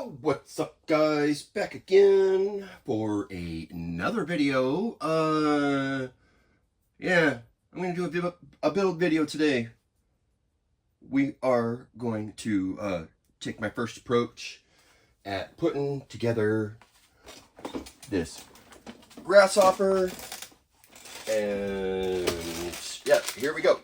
What's up, guys? Back again for another video. Yeah, I'm gonna do a build video today. We are going to take my first approach at putting together this grasshopper, and yeah, here we go.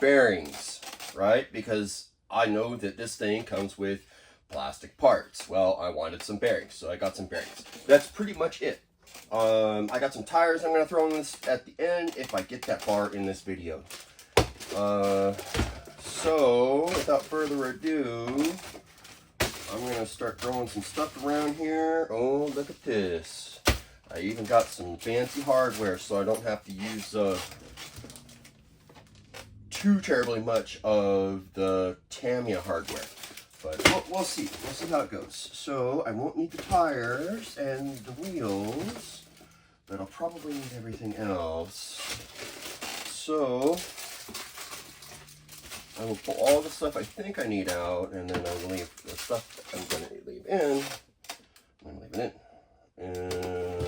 Bearings, right? Because I know that this thing comes with plastic parts. Well, I wanted some bearings, so I got some bearings. That's pretty much it. I got some tires I'm going to throw in this at the end if I get that far in this video. So, without further ado, I'm going to start throwing some stuff around here. Oh, look at this. I even got some fancy hardware, so I don't have to use too terribly much of the Tamiya hardware. But we'll see. We'll see how it goes. So I won't need the tires and the wheels, but I'll probably need everything else. So I will pull all the stuff I think I need out, and then I will leave the stuff I'm going to leave in. I'm going to leave it in. And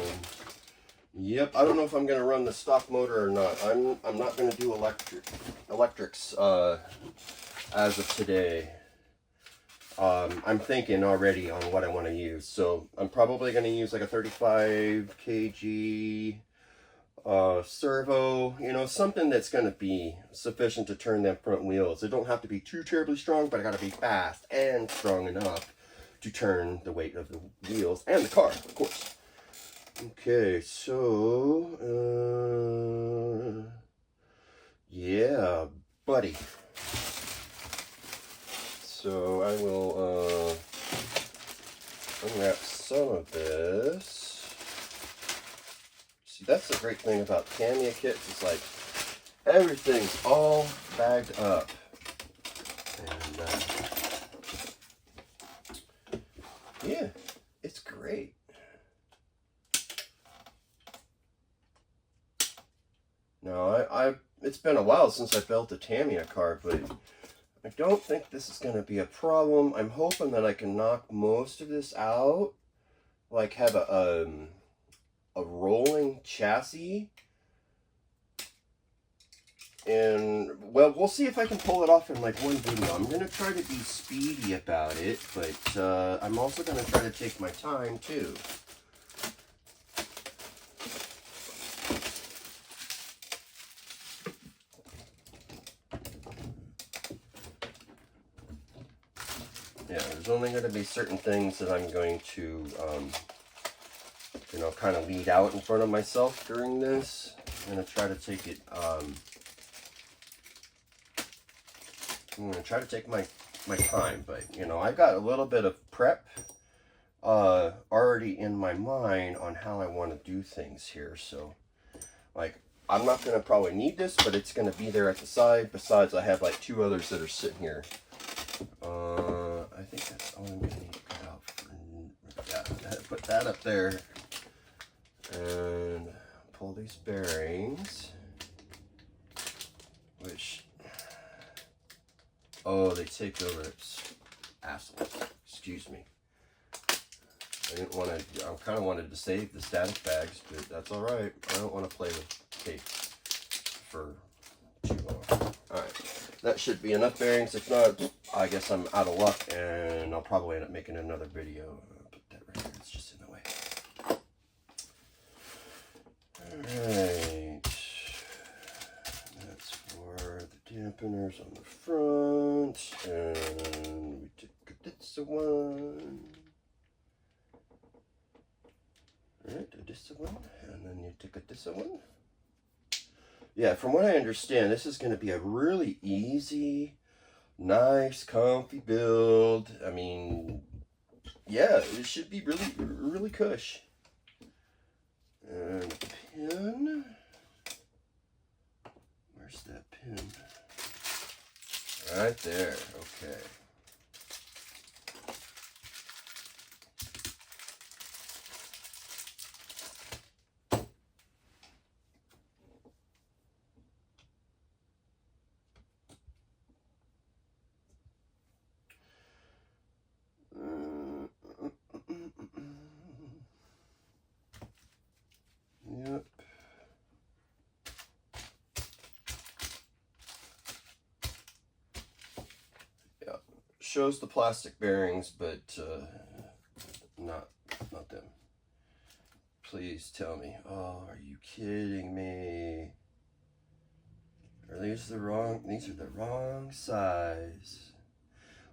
yep, I don't know if I'm going to run the stock motor or not. I'm not going to do electrics as of today. I'm thinking already on what I want to use, so I'm probably going to use like a 35 kg servo, you know, something that's going to be sufficient to turn them front wheels. They don't have to be too terribly strong, but I got to be fast and strong enough to turn the weight of the wheels and the car, of course. Okay, so yeah, buddy. So I will unwrap some of this. See, that's the great thing about Tamiya kits. It's like everything's all bagged up. And yeah, it's great. Now, it's been a while since I built a Tamiya car, but I don't think this is going to be a problem. I'm hoping that I can knock most of this out, like have a rolling chassis. And, well, we'll see if I can pull it off in like one video. I'm going to try to be speedy about it, but I'm also going to try to take my time too. Yeah, there's only going to be certain things that I'm going to, you know, kind of lead out in front of myself during this. I'm going to try to take it, I'm going to try to take my time, but, you know, I've got a little bit of prep already in my mind on how I want to do things here. So, like, I'm not going to probably need this, but it's going to be there at the side. Besides, I have, like, 2 others that are sitting here. I think that's all I'm going to need to cut out for, yeah, put that up there and pull these bearings, which, oh, they take over, it's assholes, excuse me. I didn't want to, I kind of wanted to save the static bags, but that's all right. I don't want to play with tape for too long. All right. That should be enough bearings. If not, I guess I'm out of luck, and I'll probably end up making another video. I'll put that right here. It's just in the way. Alright. That's for the dampeners on the front. And we took this one. Alright, this one. And then you took this one. Yeah, from what I understand, this is going to be a really easy, nice, comfy build. I mean, yeah, it should be really, really cush. And a pin. Where's that pin? Right there. Okay. shows the plastic bearings, but not them. Please tell me. Oh, are you kidding me? Are these the wrong? These are the wrong size.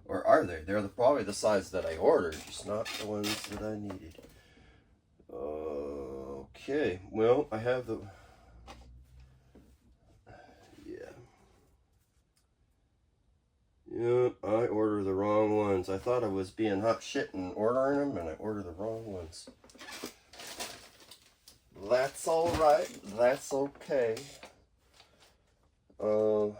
Or are they? They're probably the size that I ordered, just not the ones that I needed. Okay, well, I have the... Yep, I ordered the wrong ones. I thought I was being hot shit and ordering them, and I ordered the wrong ones. That's alright. That's okay. I'm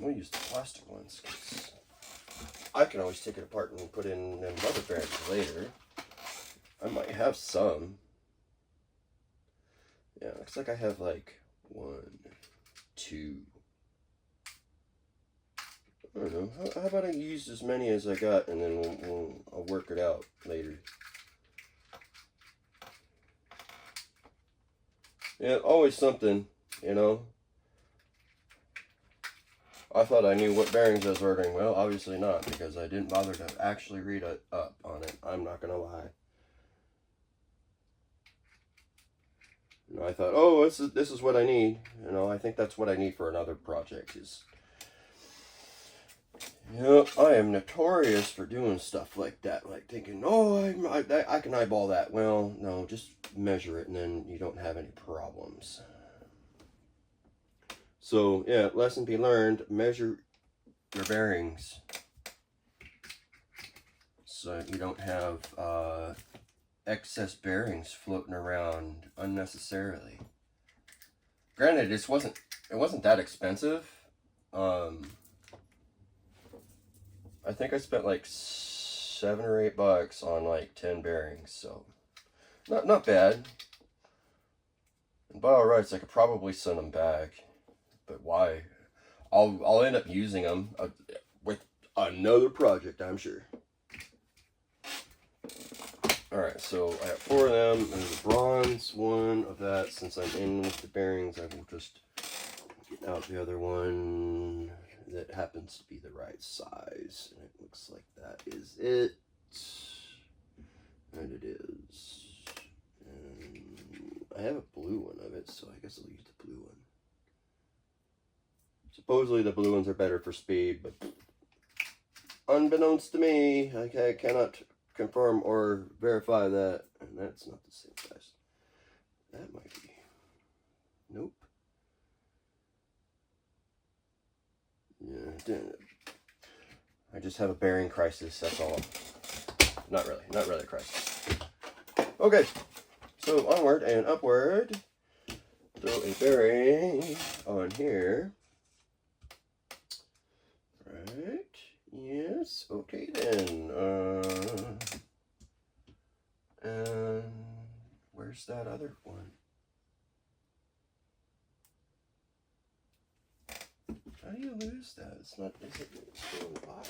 going to use the plastic ones, because I can always take it apart and put in them rubber bearings later. I might have some. Yeah, looks like I have like 1, 2. I don't know. How about I use as many as I got, and then I'll work it out later. Yeah, always something, you know. I thought I knew what bearings I was ordering. Well, obviously not, because I didn't bother to actually read up on it. I'm not gonna lie. You know, I thought, oh, this is what I need. You know, I think that's what I need for another project. Is, you know, I am notorious for doing stuff like that, like thinking, oh, I can eyeball that. Well, no, just measure it, and then you don't have any problems. So yeah, lesson be learned: measure your bearings so you don't have excess bearings floating around unnecessarily. Granted, it wasn't that expensive. I think I spent like $7 or $8 on like 10 bearings, so not bad. And by all rights, I could probably send them back, but why? I'll end up using them with another project, I'm sure. Alright, so I have 4 of them, and the bronze one of that. Since I'm in with the bearings, I will just get out the other one that happens to be the right size. And it looks like that is it. And it is. And I have a blue one of it, so I guess I'll use the blue one. Supposedly the blue ones are better for speed, but unbeknownst to me, I cannot confirm or verify that. And that's not the same size. That might be. Nope. Yeah, I just have a bearing crisis, that's all. Not really a crisis. Okay, so onward and upward. Throw a bearing on here. Right. Yes, okay then. And where's that other one? How do you lose that? It's not, is it still in the box?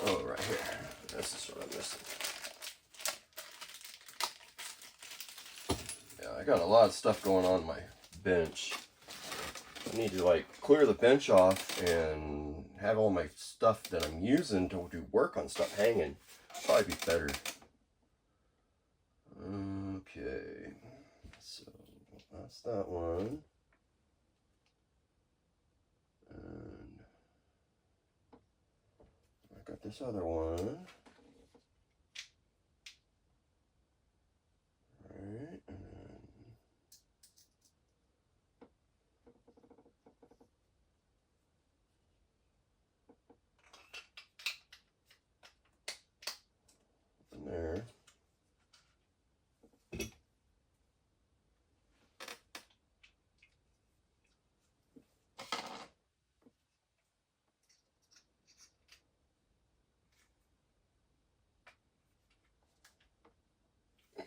Oh, right here. This is what I'm missing. I got a lot of stuff going on my bench. I need to like clear the bench off and have all my stuff that I'm using to do work on stuff hanging. Probably be better. Okay, so that's that one. And I got this other one. Alright, and there.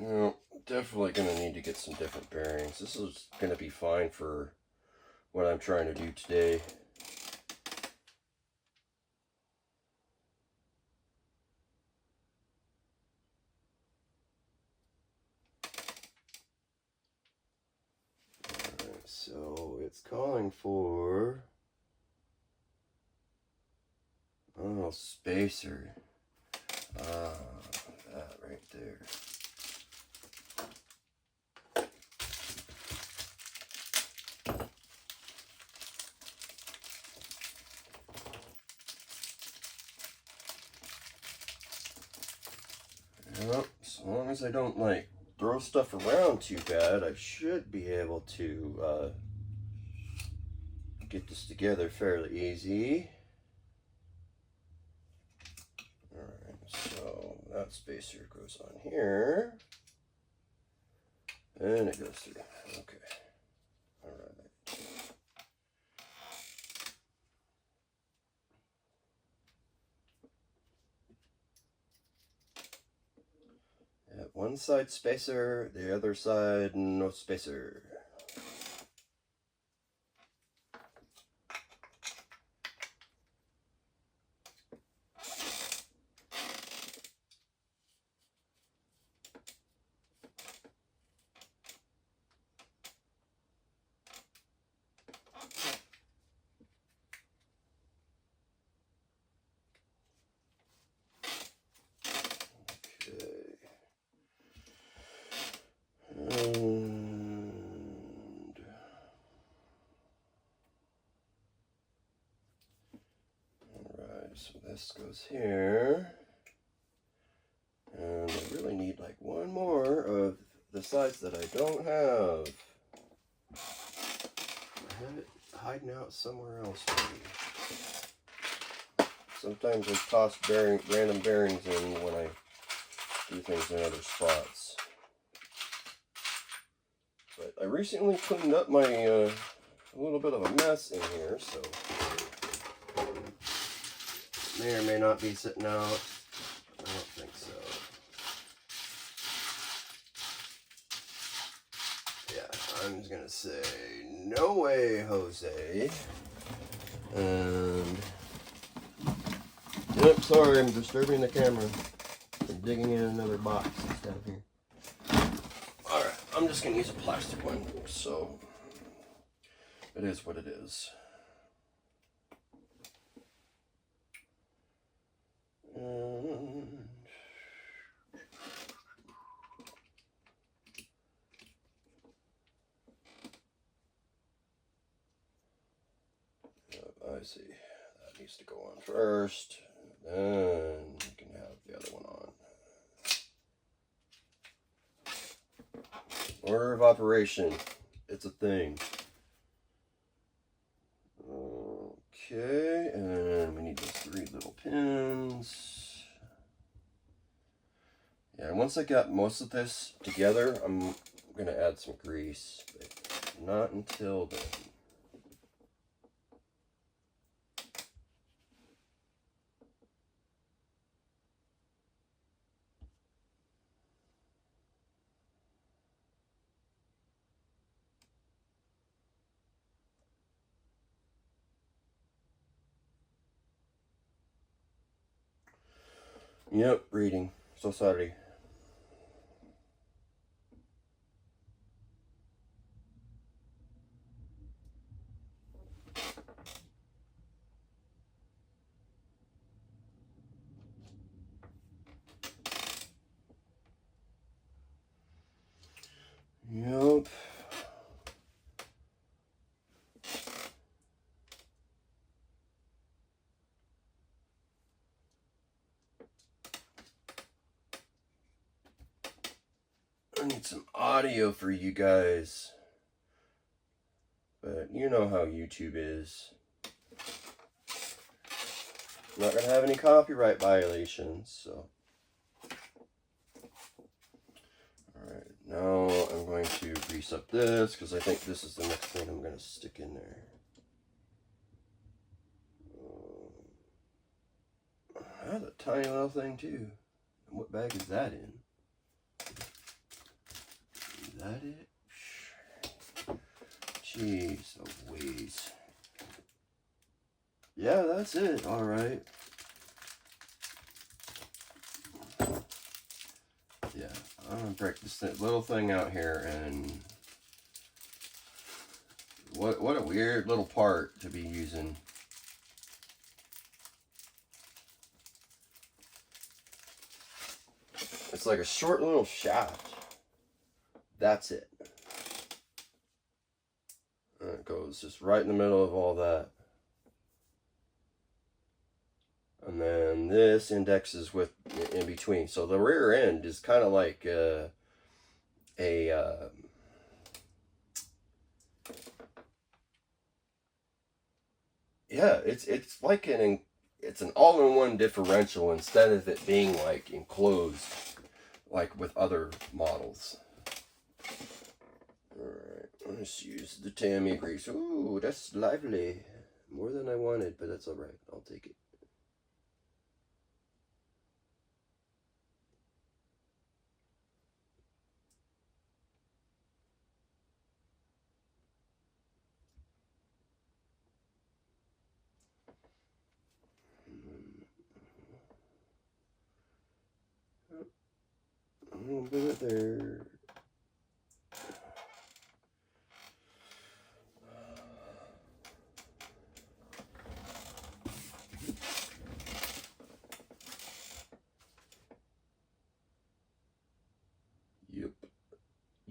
You know, definitely going to need to get some different bearings. This is going to be fine for what I'm trying to do today. it's calling for, oh, spacer. That right there. Yep, as long as I don't like throw stuff around too bad, I should be able to get this together fairly easy. Alright, so that spacer goes on here. And it goes through. Okay. Alright. Yeah, one side spacer, the other side no spacer. So this goes here, and I really need like one more of the sides that I don't have. I have it hiding out somewhere else maybe. Sometimes I toss random bearings in when I do things in other spots. But I recently cleaned up my a little bit of a mess in here, so may or may not be sitting out. I don't think so. Yeah, I'm just gonna say no way, Jose. And yep, sorry, I'm disturbing the camera. I'm digging in another box that's down here. Alright, I'm just gonna use a plastic one, so it is what it is. And I see. That needs to go on first. Then you can have the other one on. Order of operation. It's a thing. Okay, and we need those 3 little pins. Yeah, and once I got most of this together, I'm going to add some grease, but not until then. Yep, reading. So sorry. Yep. I need some audio for you guys. But you know how YouTube is. I'm not going to have any copyright violations, so. Alright, now I'm going to grease up this, because I think this is the next thing I'm going to stick in there. That's a tiny little thing too. And what bag is that in? Is that it? Jeez, oh ways. Yeah, that's it. All right. Yeah, I'm gonna break this little thing out here, and What a weird little part to be using. It's like a short little shaft. That's it. And it goes just right in the middle of all that. And then this indexes with in between. So the rear end is kind of like yeah, it's like it's an all-in-one differential instead of it being like enclosed like with other models. Alright, let's use the Tamiya grease. Ooh, that's lively. More than I wanted, but that's alright. I'll take it. A little bit there.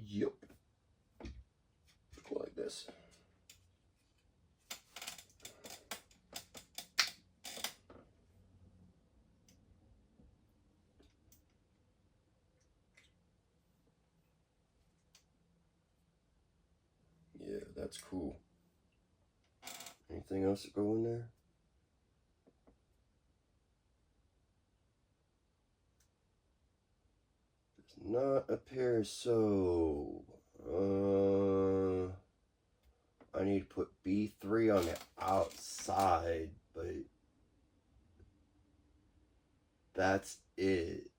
Yep. Go like this. Yeah, that's cool. Anything else to go in there? Does not appear so. I need to put B3 on the outside, but that's it.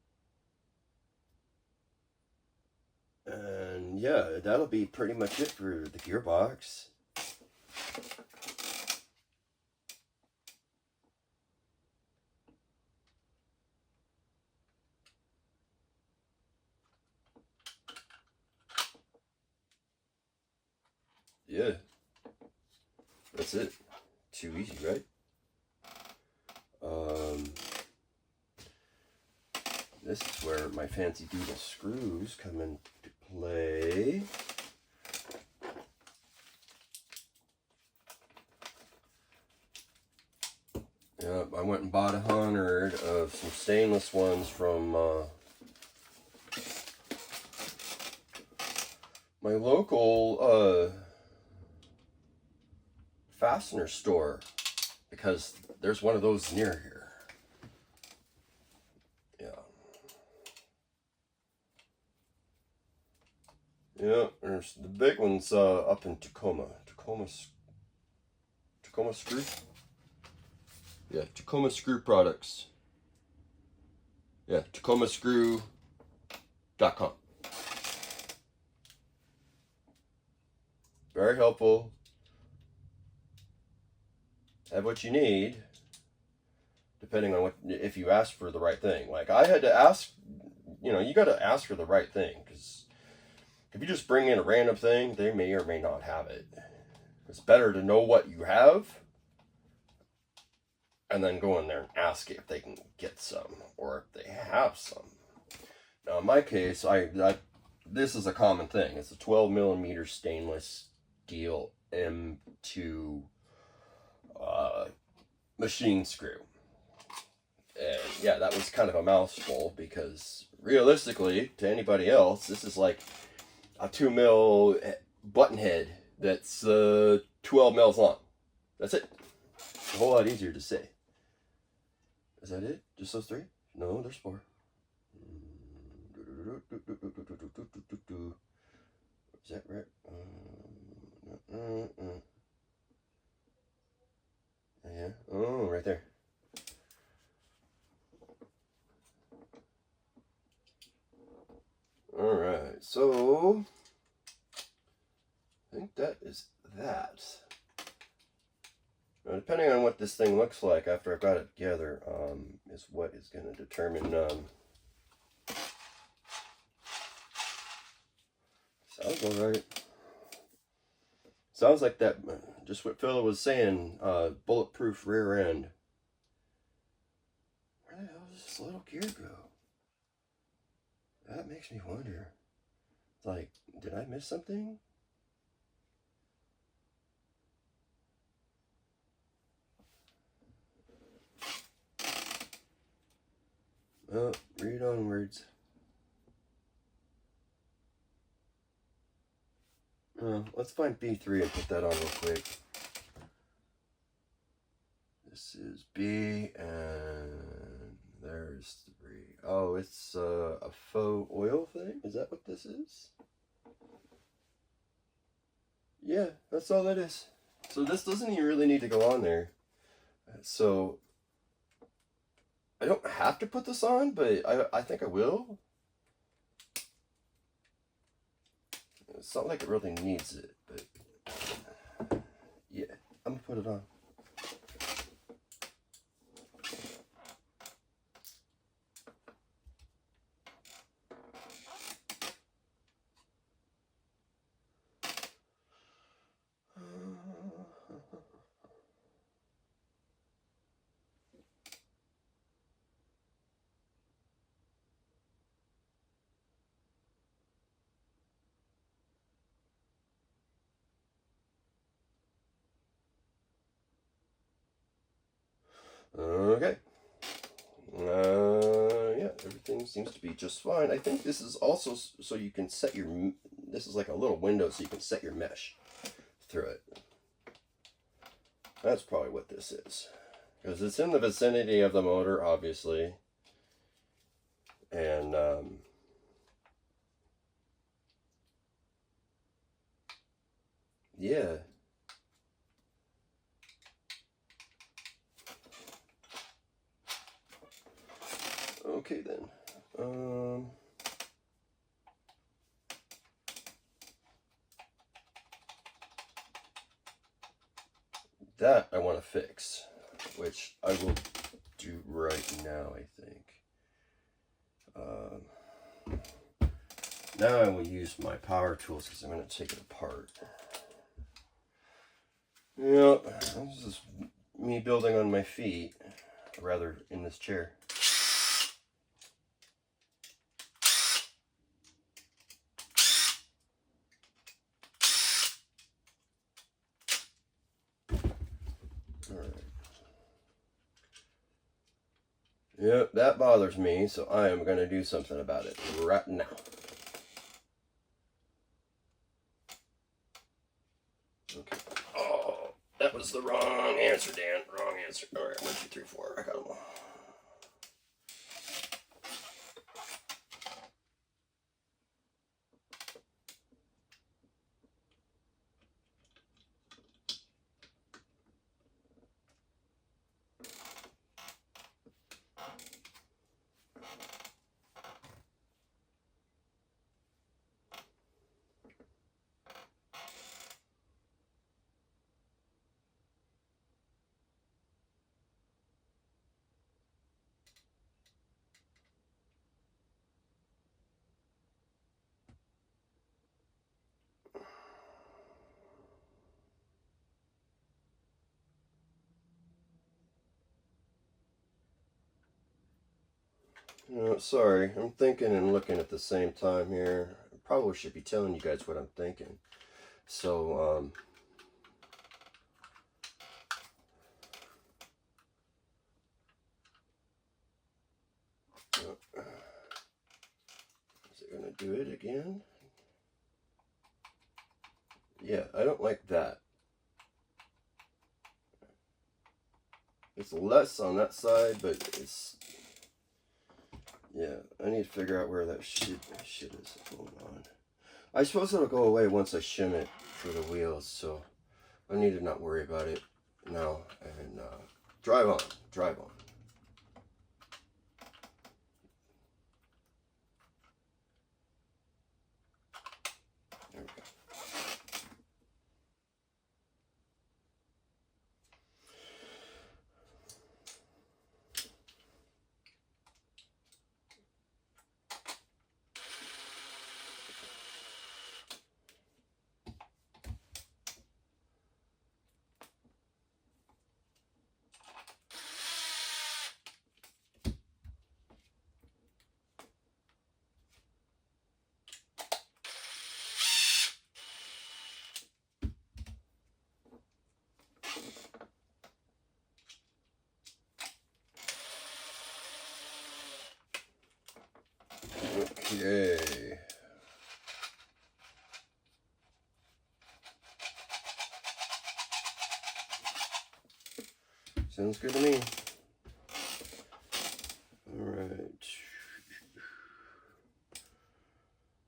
And yeah, that'll be pretty much it for the gearbox. Yeah, that's it. Too easy, right? This is where my fancy doodle screws come into play. Yep, I went and bought 100 of some stainless ones from my local fastener store, because there's one of those near here. Yeah, there's the big ones up in Tacoma Screw. Yeah, Tacoma Screw Products. Yeah, TacomaScrew.com. Very helpful. Have what you need, depending on if you ask for the right thing. Like I had to ask, you got to ask for the right thing, because if you just bring in a random thing, they may or may not have it. It's better to know what you have and then go in there and ask if they can get some or if they have some. Now, in my case, this is a common thing. It's a 12mm stainless steel M2 machine screw. And yeah, that was kind of a mouthful, because realistically, to anybody else, this is like a 2mm button head that's 12 mils long. That's it. It's a whole lot easier to say. Is that it? Just those 3? No, there's 4. Is that right? Yeah. Oh, right there. Alright, so I think that is that. Now, depending on what this thing looks like after I've got it together, is what is going to determine sounds alright. Sounds like that, just what Phil was saying, bulletproof rear end. Where the hell does this little gear go? That makes me wonder. Like, did I miss something? Oh, read onwards. Let's find B3 and put that on real quick. This is B, and there's 3. Oh, it's a faux oil thing? Is that what this is? Yeah, that's all that is. So this doesn't even really need to go on there. So I don't have to put this on, but I think I will. It's not like it really needs it, but yeah, I'm gonna put it on. Okay. Yeah, everything seems to be just fine. I think this is also so you can set your, this is like a little window so you can set your mesh through it. That's probably what this is. Because it's in the vicinity of the motor, obviously. And, yeah. Okay then. That I want to fix, which I will do right now, I think. Now I will use my power tools because I'm going to take it apart. Yeah, this is me building on my feet, rather in this chair. Alright. Yep, that bothers me, so I am going to do something about it right now. Okay. Oh, that was the wrong answer, Dan. Wrong answer. Alright, 1, 2, 3, 4. I got them all. Sorry, I'm thinking and looking at the same time here. I probably should be telling you guys what I'm thinking. So, is it going to do it again? Yeah, I don't like that. It's less on that side, but it's... Yeah, I need to figure out where that shit is. Hold on. I suppose it'll go away once I shim it for the wheels, so I need to not worry about it now. And drive on, drive on. There we go. Okay. Sounds good to me. All right.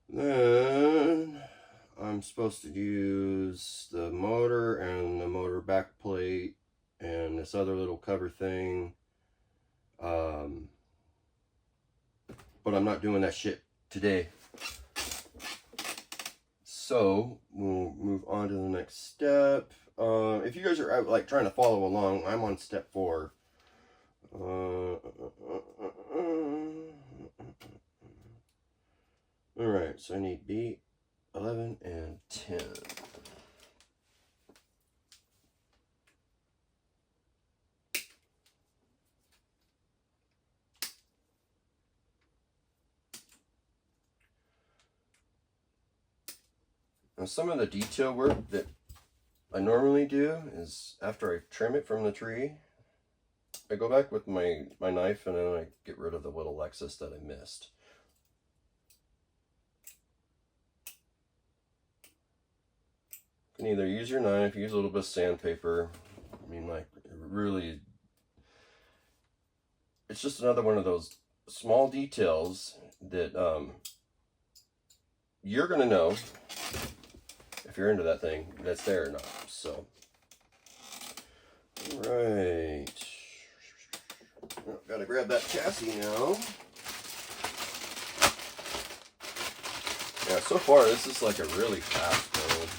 Then I'm supposed to use the motor and the motor back plate and this other little cover thing. But I'm not doing that shit today. So we'll move on to the next step. If you guys are like trying to follow along, I'm on step 4. Alright, so I need B, 11, and 10. Now some of the detail work that I normally do is after I trim it from the tree, I go back with my knife and then I get rid of the little excess that I missed. You can either use your knife, use a little bit of sandpaper. I mean, like, really, it's just another one of those small details that you're going to know if you're into that thing, that's there or not. So, all right. Gotta grab that chassis now. Yeah, so far this is like a really fast build.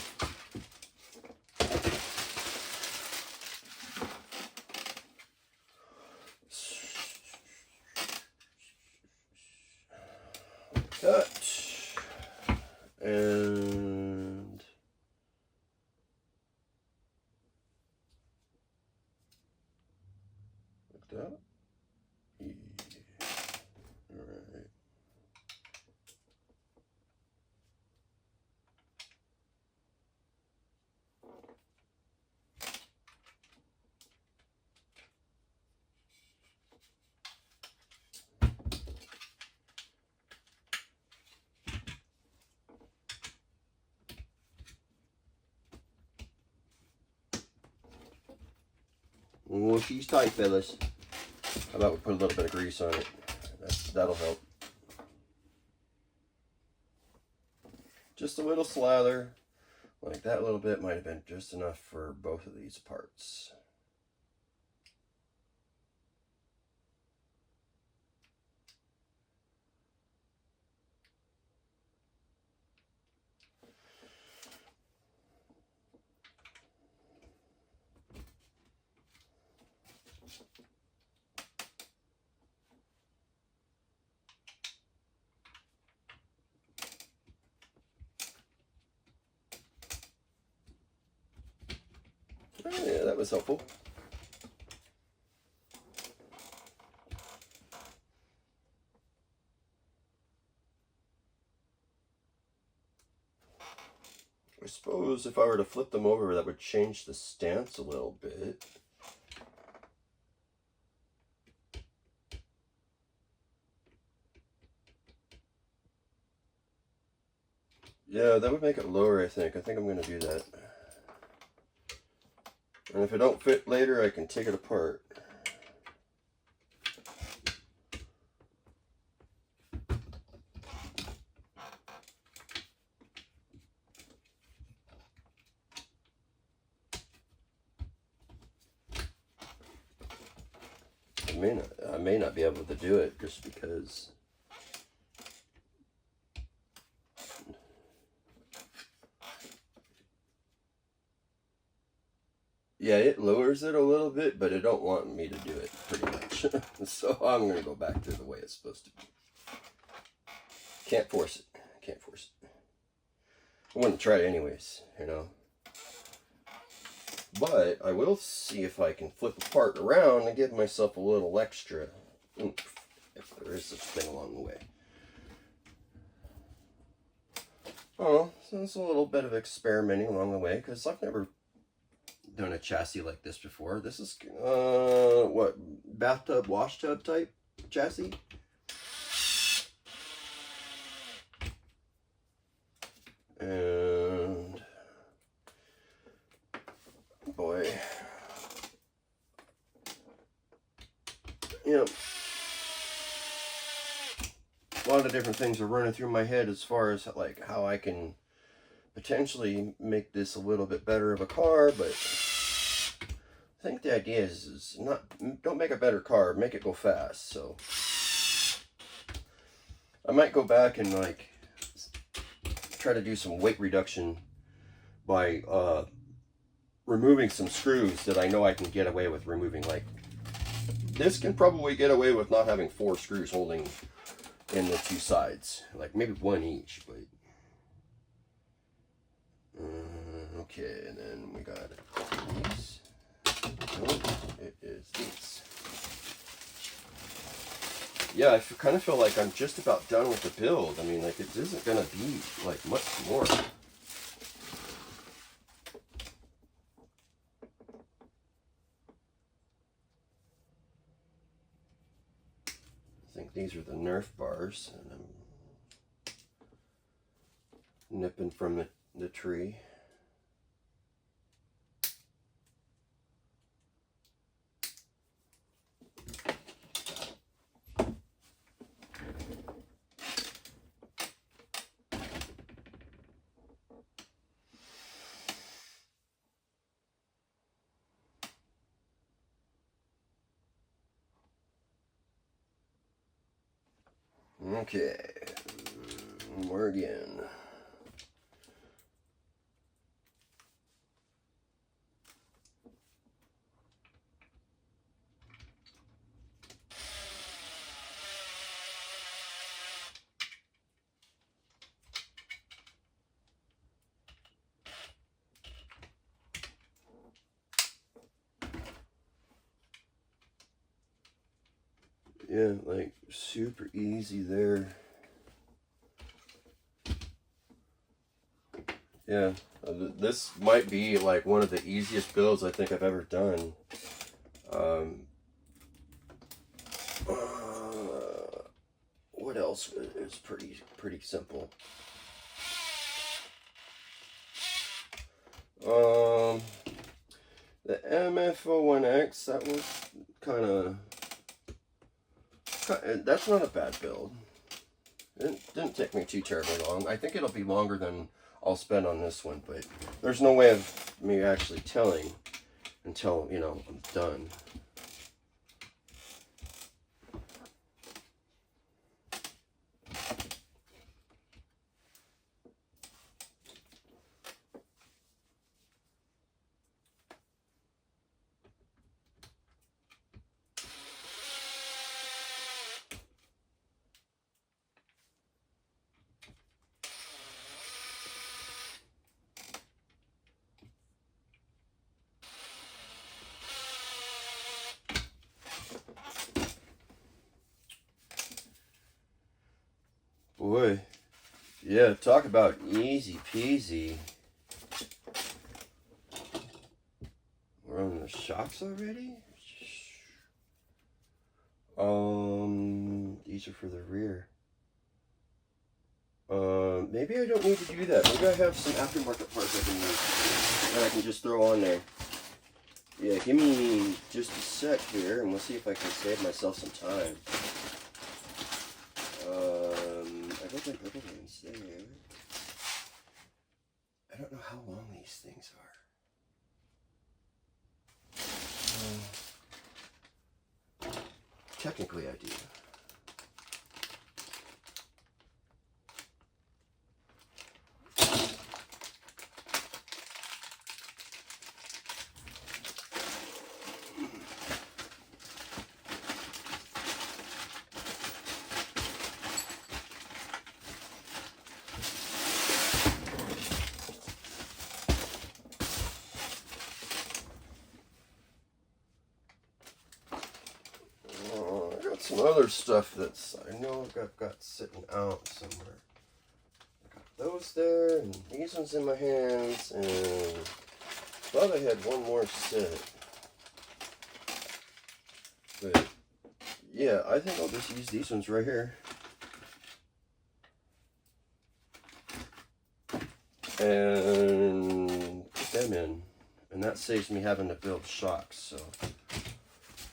Cut. And like that. Yeah. All right. Oh, she's tight, fellas. How about we put a little bit of grease on it? That'll help. Just a little slather. Like that little bit might have been just enough for both of these parts. Oh, yeah, that was helpful. I suppose if I were to flip them over, that would change the stance a little bit. Yeah, that would make it lower, I think. I think I'm going to do that. And if it don't fit later, I can take it apart. I may not be able to do it just because yeah, it lowers it a little bit, but it don't want me to do it pretty much. So I'm going to go back to the way it's supposed to be. Can't force it. Can't force it. I want to try it anyways, you know. But I will see if I can flip a part around and give myself a little extra oomph, if there is such a thing along the way. Oh, so it's a little bit of experimenting along the way, because I've never done a chassis like this before. This is, what, bathtub, wash tub type chassis? And boy, yep. A lot of different things are running through my head as far as like how I can potentially make this a little bit better of a car, but I think the idea is not, don't make a better car, make it go fast. So I might go back and like try to do some weight reduction by removing some screws that I know I can get away with removing. Like this can probably get away with not having 4 screws holding in the 2 sides, like maybe 1 each, but okay. And then we got these. Oh, it is these. Yeah, I kind of feel like I'm just about done with the build. I mean, like, it isn't gonna be like much more. I think these are the Nerf bars, and I'm nipping from the tree. Okay, more again. Yeah, like super easy there. Yeah, this might be like one of the easiest builds I think I've ever done. What else is pretty simple? The MF01X, that was kind of, that's not a bad build. It didn't take me too terribly long. I think it'll be longer than I'll spend on this one, but there's no way of me actually telling until, you know, I'm done. Boy, yeah, talk about easy peasy. We're on the shocks already? These are for the rear. Maybe I don't need to do that. Maybe I have some aftermarket parts I can use that I can just throw on there. Yeah, give me just a sec here, and we'll see if I can save myself some time. I got my purple ones there. I don't know how long these things are. Technically, I do. Some other stuff that's I know I've got sitting out somewhere. I got those there, and these ones in my hands, and thought I had one more set. But yeah, I think I'll just use these ones right here. and put them in. And that saves me having to build shocks. So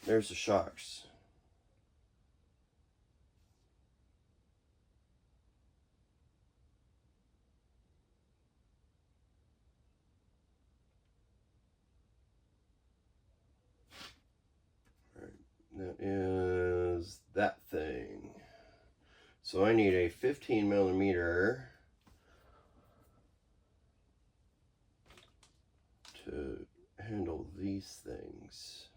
there's the shocks. That is that thing. So I need a 15 millimeter to handle these things.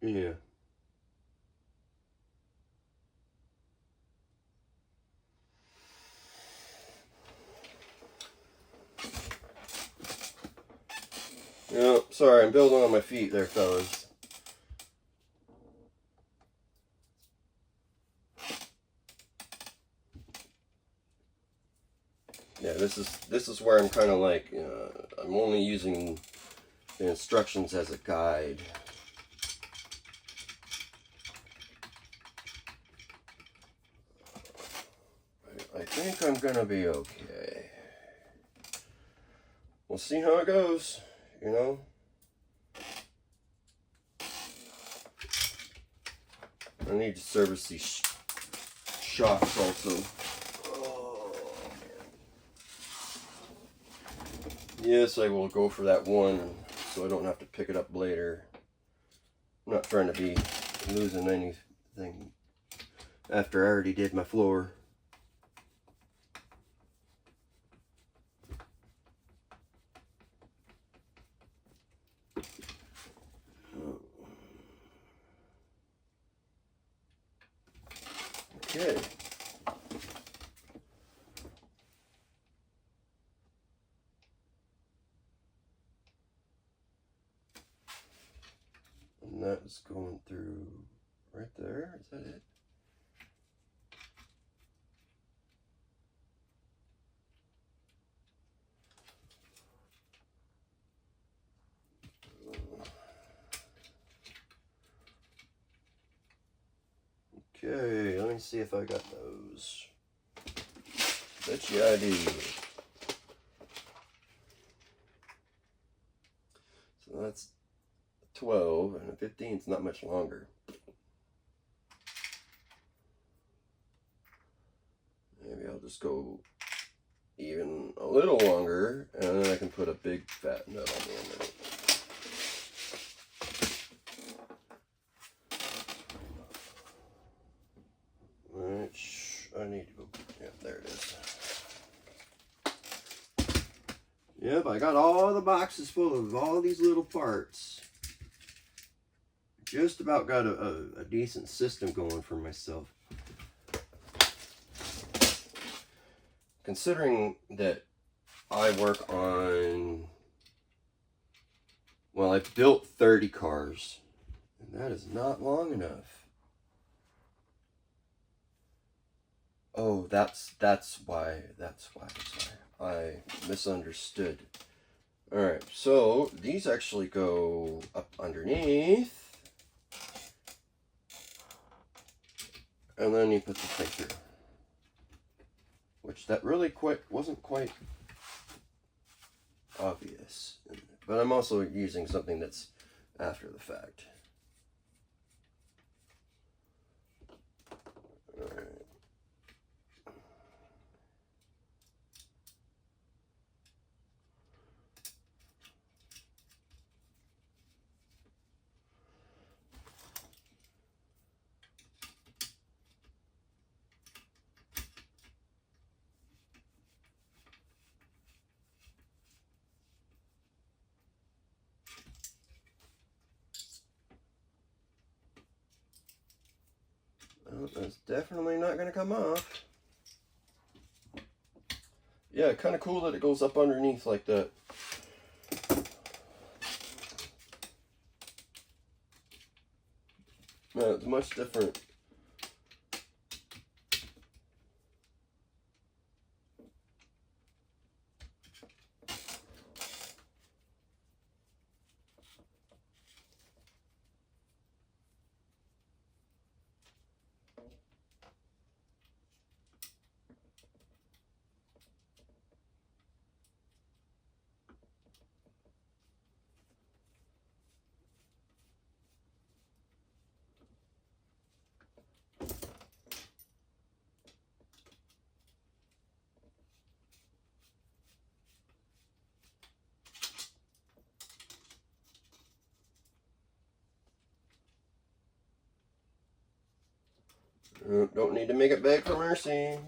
Yeah. No, sorry, I'm building on my feet there, fellas. Yeah, this is where I'm kind of like, I'm only using the instructions as a guide. I think I'm gonna be okay. We'll see how it goes, you know. I need to service these shocks also. Oh. Yes, I will go for that one so I don't have to pick it up later. I'm not trying to be losing anything after I already did my floor. Okay. And that is going through right there. Is that it? Okay, let me see if I got those. Bet you I do. So that's 12, and a 15 is not much longer. Maybe I'll just go even a little longer, and then I can put a big fat nut on the end of it. Which I need to go, yeah, there it is. Yep, I got all the boxes full of all these little parts. Just about got a decent system going for myself. Considering that I work on, well, I've built 30 cars, and that is not long enough. Oh, that's why I misunderstood. All right, so these actually go up underneath, and then you put the thing through, which that really wasn't quite obvious. But I'm also using something that's after the fact. All right. Well, that's definitely not going to come off. Yeah, kind of cool that it goes up underneath like that. No, it's much different. Don't need to make it beg for mercy.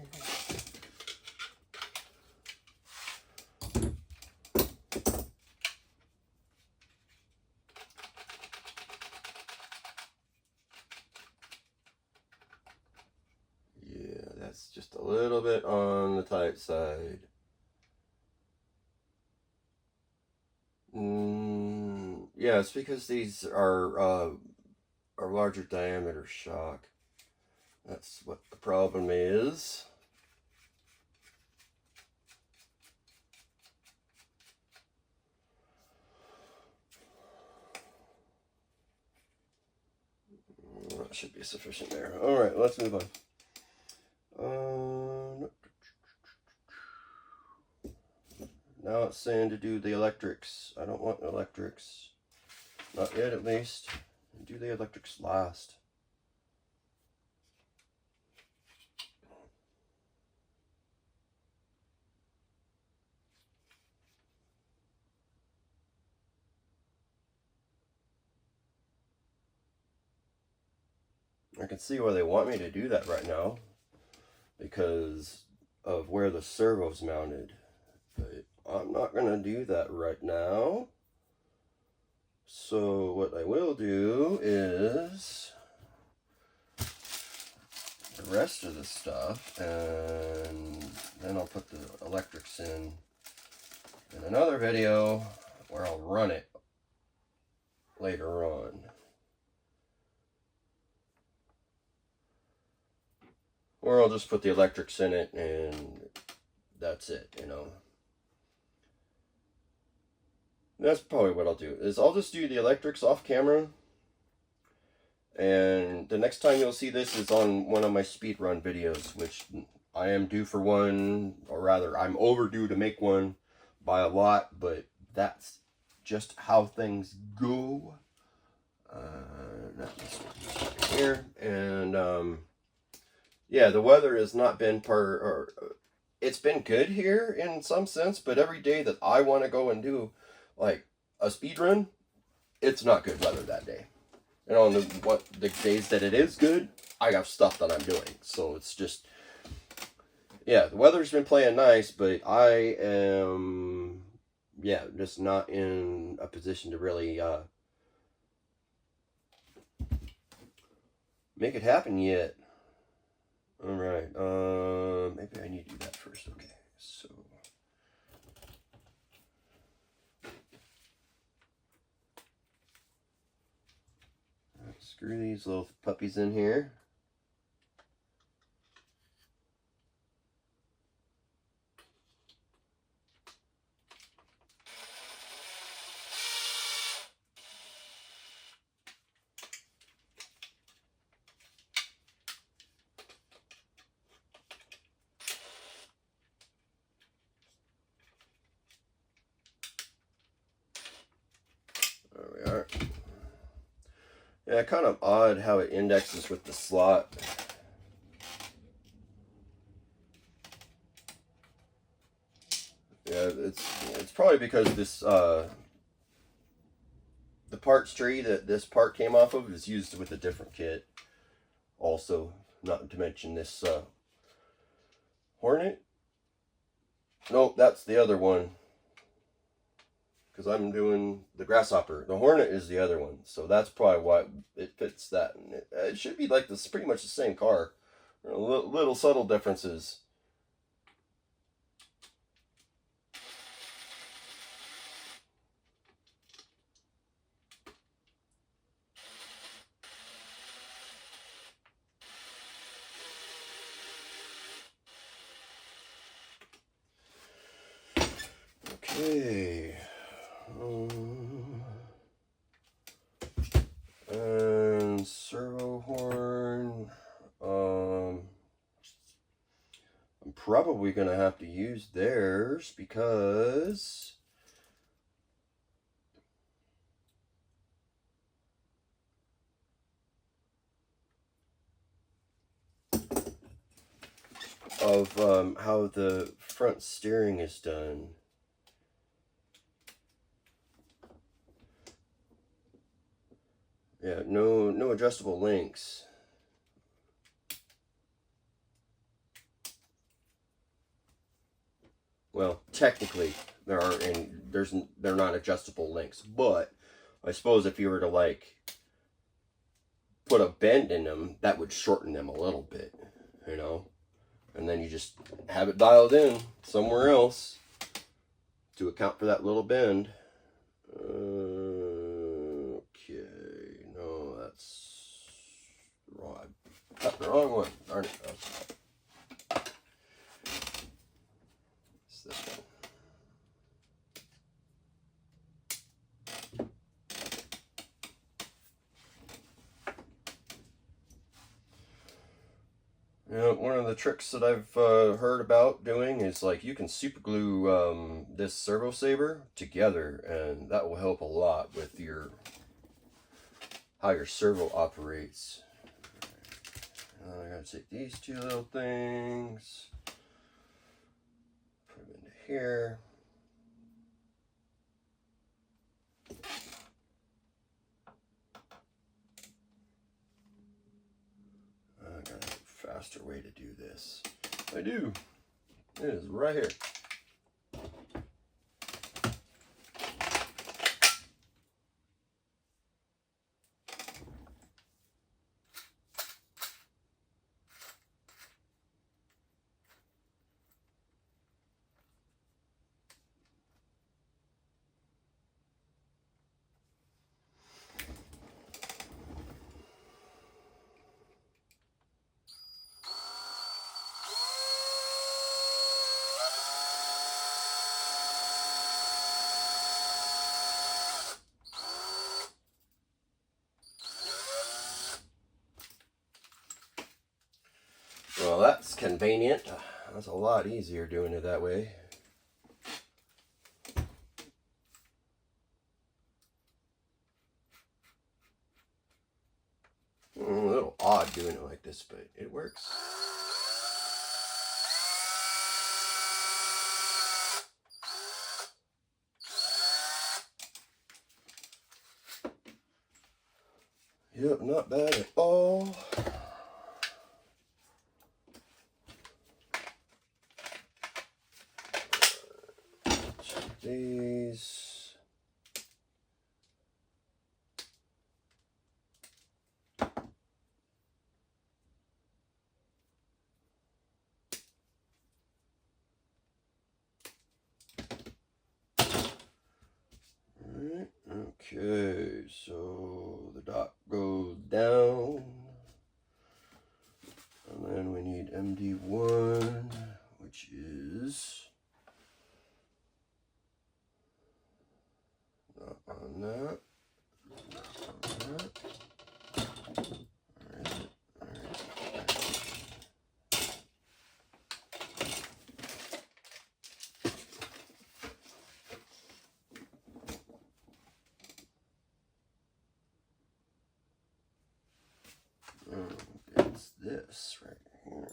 Yeah, that's just a little bit on the tight side. Yeah, it's because these are larger diameter shock. That's what the problem is. That should be sufficient there. All right, let's move on. Now it's saying to do the electrics. I don't want electrics. Not yet, at least. Do the electrics last. I can see why they want me to do that right now, because of where the servo's mounted. But I'm not going to do that right now. So what I will do is the rest of the stuff, and then I'll put the electrics in another video where I'll run it later on. Or I'll just put the electrics in it and that's it, you know. That's probably what I'll do, is I'll just do the electrics off camera. And the next time you'll see this is on one of my speedrun videos, which I am due for one, or rather, I'm overdue to make one by a lot, but that's just how things go. Not this one right here. And yeah, the weather has not been it's been good here in some sense, but every day that I want to go and do like a speed run, it's not good weather that day. And on the days that it is good, I have stuff that I'm doing. So it's just, yeah, the weather's been playing nice, but I am, yeah, just not in a position to really make it happen yet. All right, maybe I need to do that first. Okay, so screw these little puppies in here. There we are. Yeah, kind of odd how it indexes with the slot. Yeah, it's probably because this the parts tree that this part came off of is used with a different kit. Also, not to mention this Hornet. Nope, that's the other one. Because I'm doing the Grasshopper. The Hornet is the other one. So that's probably why it fits that. And it should be like this, pretty much the same car. Little subtle differences. Okay. And servo horn. I'm probably going to have to use theirs because of how the front steering is done. Yeah, no adjustable links. well, technically they're not adjustable links, but I suppose if you were to like put a bend in them, that would shorten them a little bit, you know, and then you just have it dialed in somewhere else to account for that little bend. Okay, no, that's wrong. I cut the wrong one. Darn it. It's this one. You know, one of the tricks that I've heard about doing is like you can super glue this servo saber together, and that will help a lot with how your servo operates. I gotta take these two little things, put them into here. I got a faster way to do this. I do. It is right here. Well, that's convenient. That's a lot easier doing it that way. A little odd doing it like this, but it works. Yep, not bad at all. Check these. Alright, okay, so the dot goes down. And then we need MD1, which is not on that. Not on that. Where is it? It's this right here.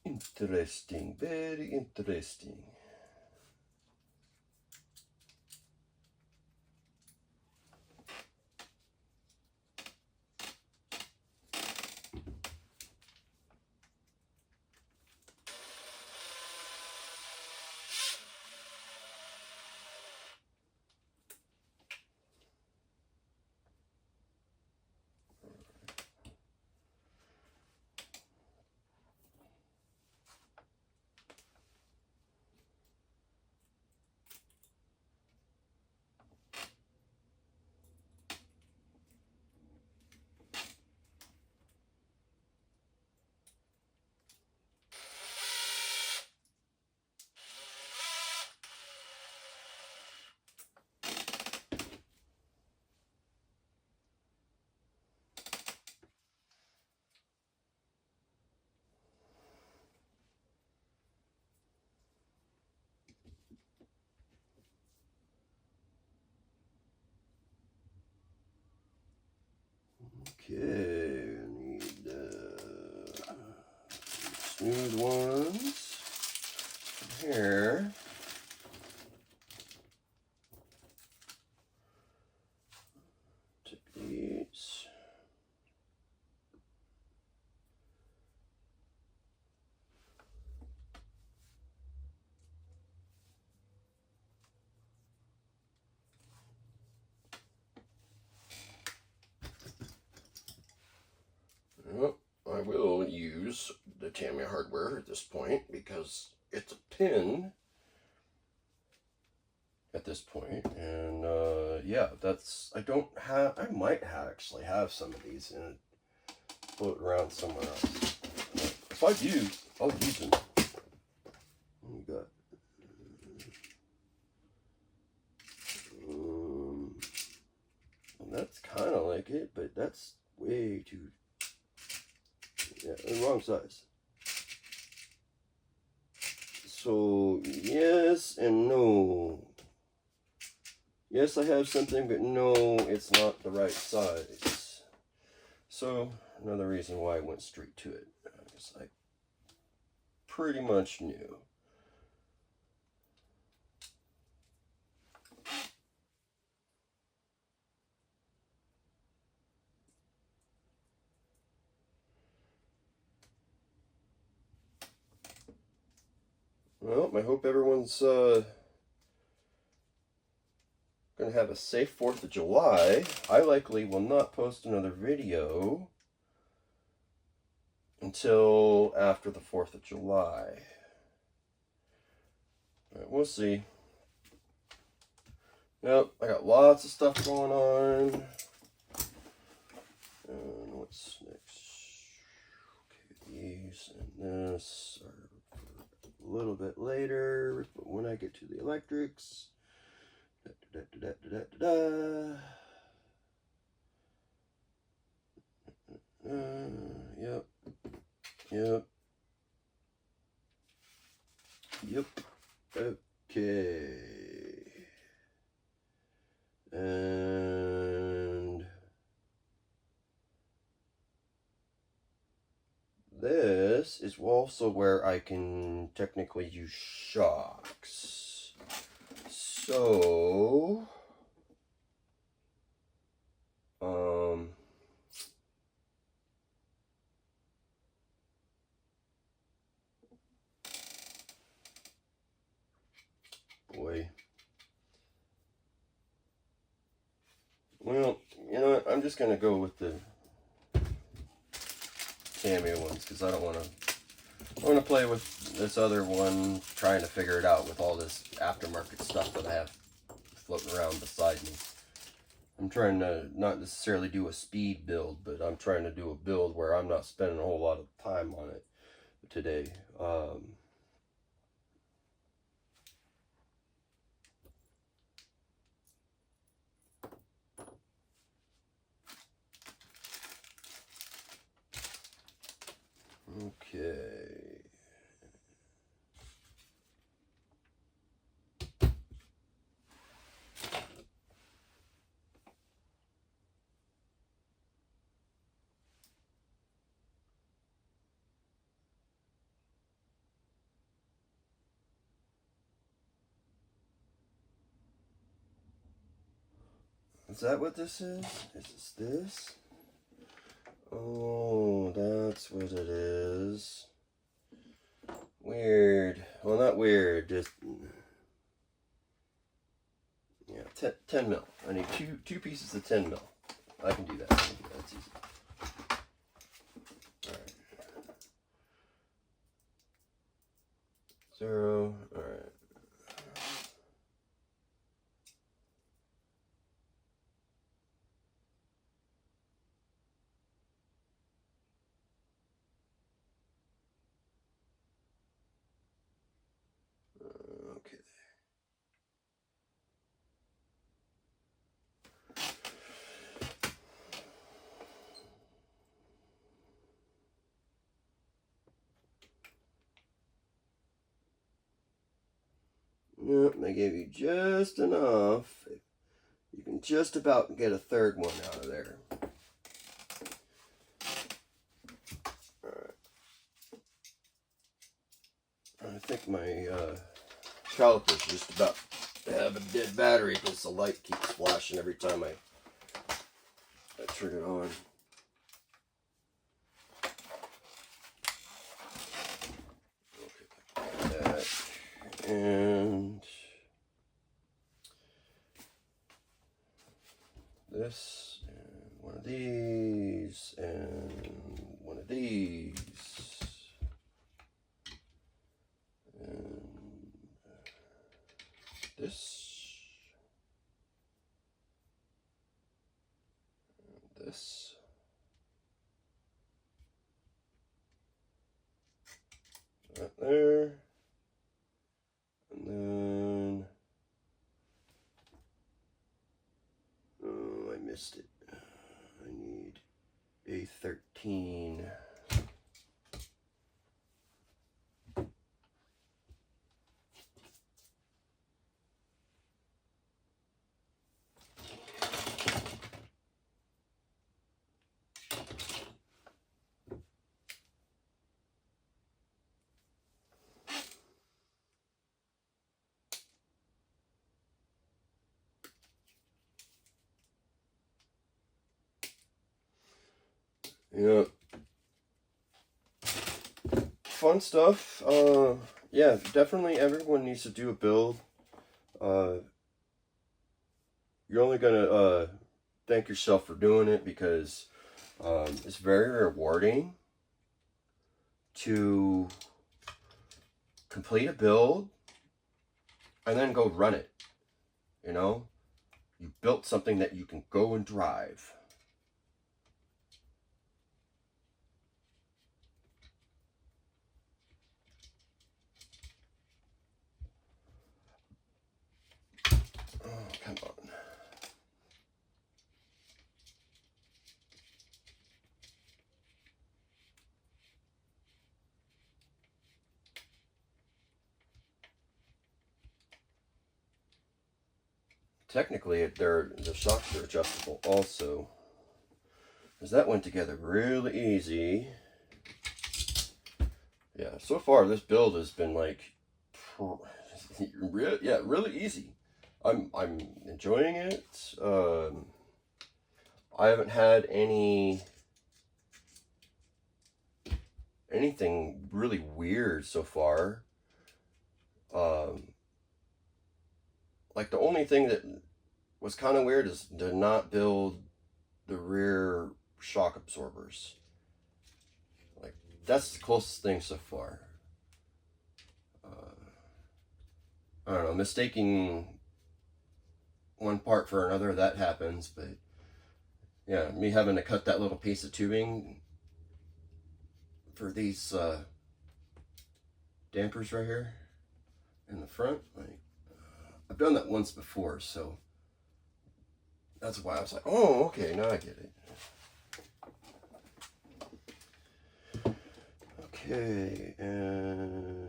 Interesting, very interesting. Okay, I need smooth ones from here. Take these. Well, I will use the Tamiya hardware at this point because it's a pin at this point. And yeah, that's, I might actually have some of these and float around somewhere else. If I do, I'll use them. What we got? That's kind of like it, but that's way too, yeah, the wrong size. So yes and no. Yes, I have something, but no, it's not the right size. So another reason why I went straight to it, because I pretty much knew. Well, I hope everyone's gonna have a safe 4th of July. I likely will not post another video until after the 4th of July. All right, we'll see. Yep, I got lots of stuff going on. And what's next? Okay, these and this are a little bit later, but when I get to the electrics. Yep. Okay. And this is also where I can technically use shocks. So, boy. Well, you know what? I'm just gonna go with the Tamiya ones because I don't want to play with this other one, trying to figure it out with all this aftermarket stuff that I have floating around beside me. I'm trying to not necessarily do a speed build, but I'm trying to do a build where I'm not spending a whole lot of time on it today. Okay. Is that what this is? Is this this? Oh, that's what it is. Weird. Well, not weird, just... Yeah, 10 mil. I need two pieces of 10 mil. I can do that. That's easy. Alright. 0. Alright. Okay. Yep, I gave you just enough. You can just about get a third one out of there. Alright. think my caliper's just about to have a dead battery because the light keeps flashing every time I turn it on. Okay, like that. And this, and one of these, and one of these. This, right there, and then, oh, I missed it. I need a 13. Yeah. Fun stuff. Yeah, definitely everyone needs to do a build. You're only gonna thank yourself for doing it because it's very rewarding to complete a build and then go run it. You know, you built something that you can go and drive. Oh, come on. Technically, the shocks are adjustable also, because that went together really easy. Yeah, so far this build has been like, really easy. I'm enjoying it. I haven't had anything really weird so far. Like the only thing that was kind of weird is to not build the rear shock absorbers. Like that's the closest thing so far. I don't know, mistaking one part for another, that happens, but yeah, me having to cut that little piece of tubing for these dampers right here in the front, like I've done that once before, so that's why I was like, oh, okay, now I get it. Okay, and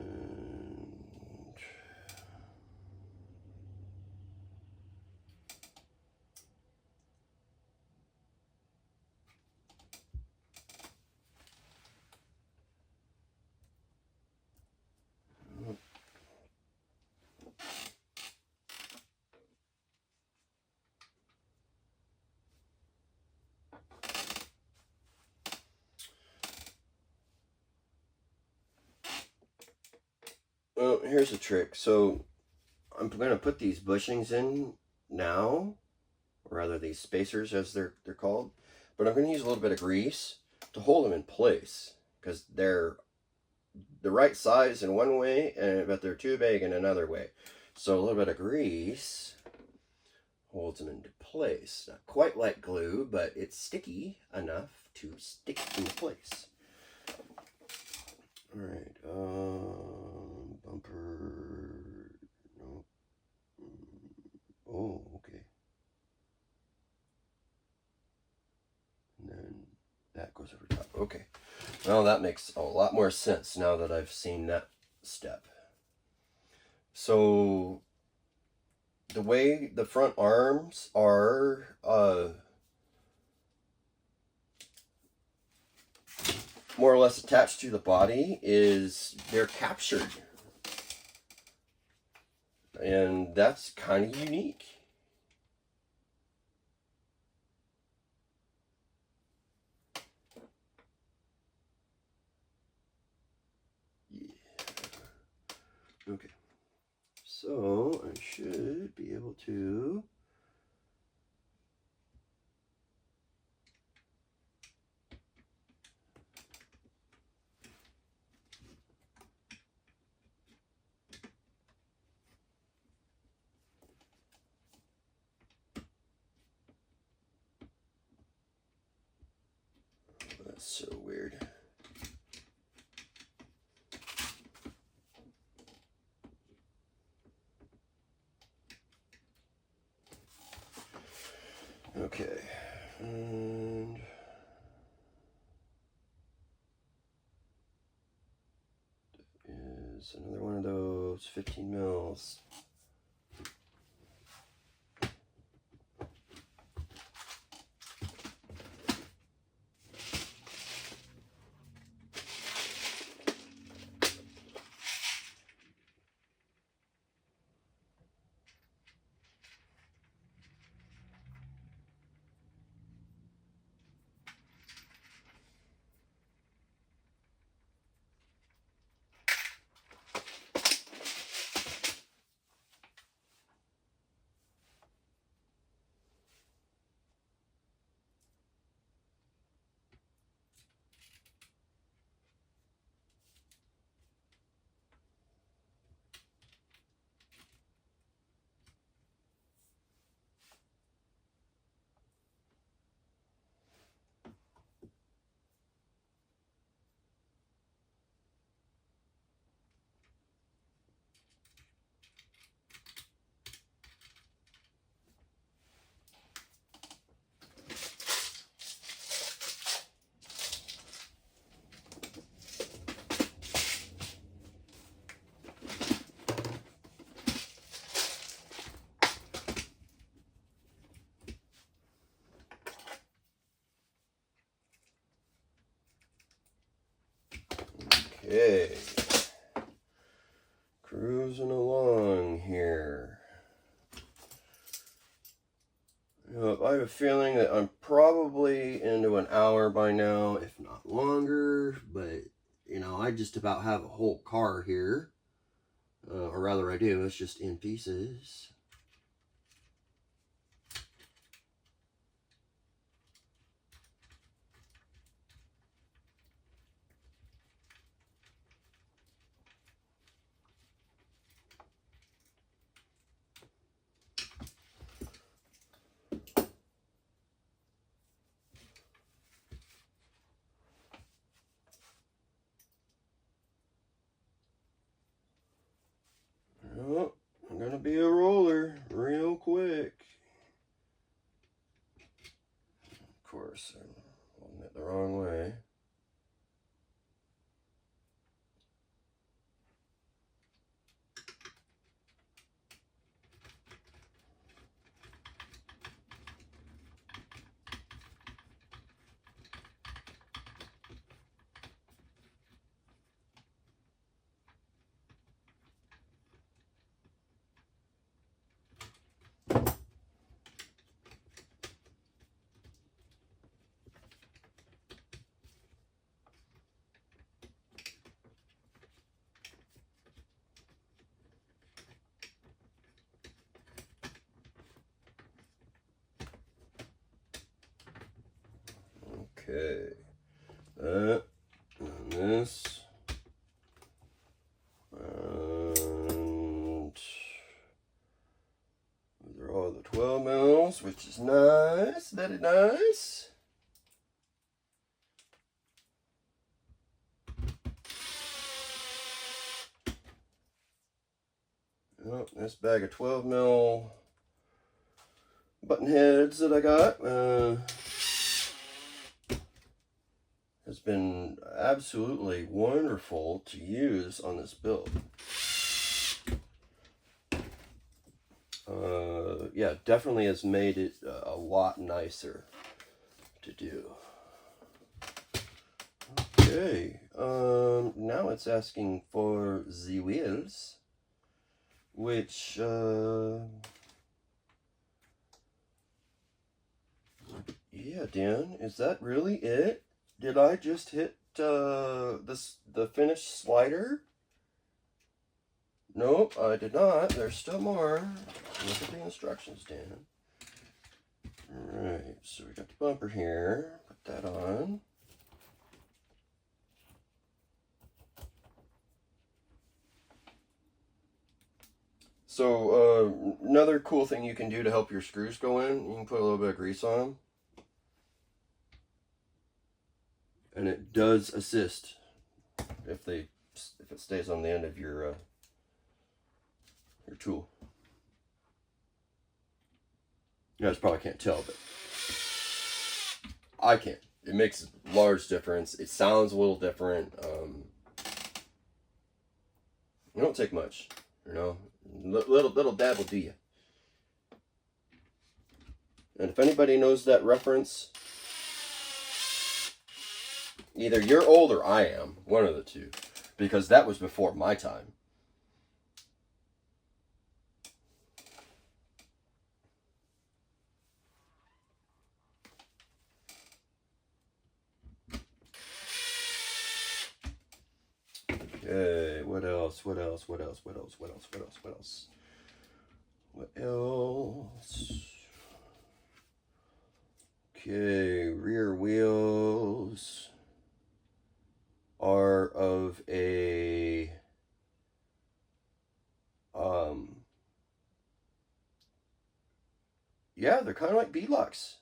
well, here's the trick. So I'm going to put these bushings in now, or rather these spacers as they're called, but I'm going to use a little bit of grease to hold them in place because they're the right size in one way, but they're too big in another way. So a little bit of grease holds them into place. Not quite like glue, but it's sticky enough to stick into place. All right, bumper, no, oh, okay. And then that goes over top, okay. Well, that makes a lot more sense now that I've seen that step. So, the way the front arms are, more or less attached to the body is they're captured And that's kind of unique. Yeah. Okay. So I should be able to that's so weird. Okay. And is another one of those 15 mils. Okay, cruising along here. I have a feeling that I'm probably into an hour by now, if not longer, but you know, I just about have a whole car here, or rather I do, it's just in pieces. Oh, I'm gonna be a roller real quick. Of course, I'm holding it the wrong way. Okay, that and this, and these are all the 12 mils, which is nice, very nice. Oh, this bag of 12 mil button heads that I got has been absolutely wonderful to use on this build. Yeah, definitely has made it a lot nicer to do. Okay, now it's asking for the wheels, which, yeah, Dan, is that really it? Did I just hit, the finished slider? Nope, I did not. There's still more. Look at the instructions, Dan. Alright, so we got the bumper here. Put that on. So, another cool thing you can do to help your screws go in, you can put a little bit of grease on them. And it does assist if it stays on the end of your tool. You guys probably can't tell, but I can. It makes a large difference. It sounds a little different. It don't take much, you know. Little dab will do you. And if anybody knows that reference, either you're old or I am, one of the two, because that was before my time. Okay, what else? What else? Okay, rear wheels are of a yeah, they're kind of like beadlocks.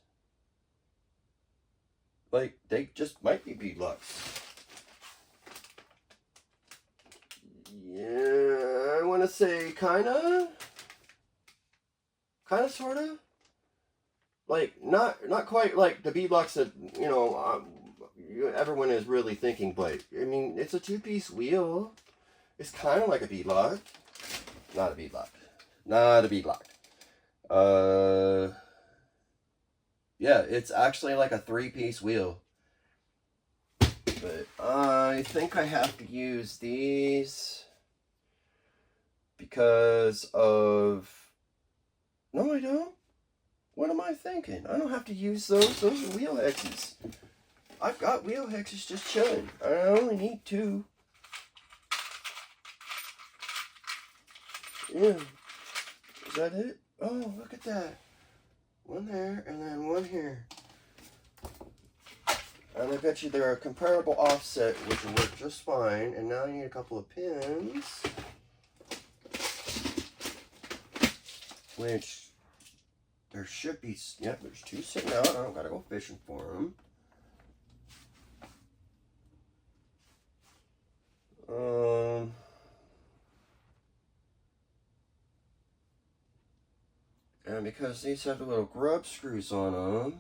Like, they just might be beadlocks. Yeah, I want to say kinda, sorta. Like, not quite like the beadlocks that, you know, everyone is really thinking, but, I mean, it's a two-piece wheel. It's kind of like a beadlock. Not a beadlock. Not a beadlock. Yeah, it's actually like a three-piece wheel. But I think I have to use these because of... No, I don't. What am I thinking? I don't have to use those. Those are wheel hexes. I've got wheel hexes just chilling. I only need 2. Yeah. Is that it? Oh, look at that. One there, and then one here. And I bet you they're a comparable offset, which will work just fine. And now I need a couple of pins. Which, there should be, yep, there's 2 sitting out. I don't gotta go fishing for them. And because these have the little grub screws on them,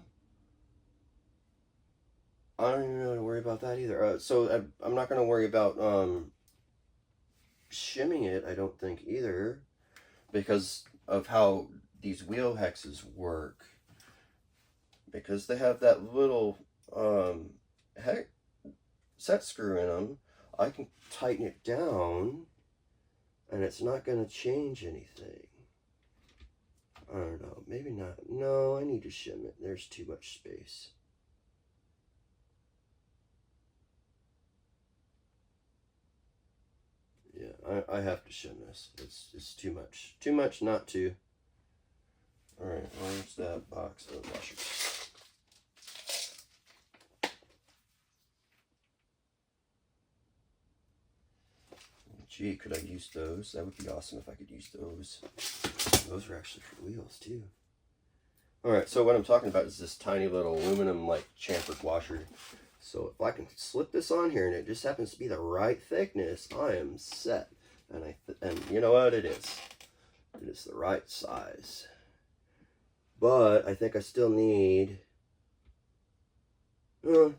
I don't even really worry about that either. So I'm not going to worry about shimming it, I don't think, either, because of how these wheel hexes work. Because they have that little set screw in them, I can tighten it down, and it's not going to change anything. I don't know, maybe not. No, I need to shim it. There's too much space. Yeah, I have to shim this. It's too much. Too much not to. Alright, where's that box of washers? Gee, could I use those? That would be awesome if I could use those. Those are actually for wheels, too. Alright, so what I'm talking about is this tiny little aluminum, like, chamfered washer. So if I can slip this on here and it just happens to be the right thickness, I am set. And you know what? It is. It is the right size. But I think I still need... I'm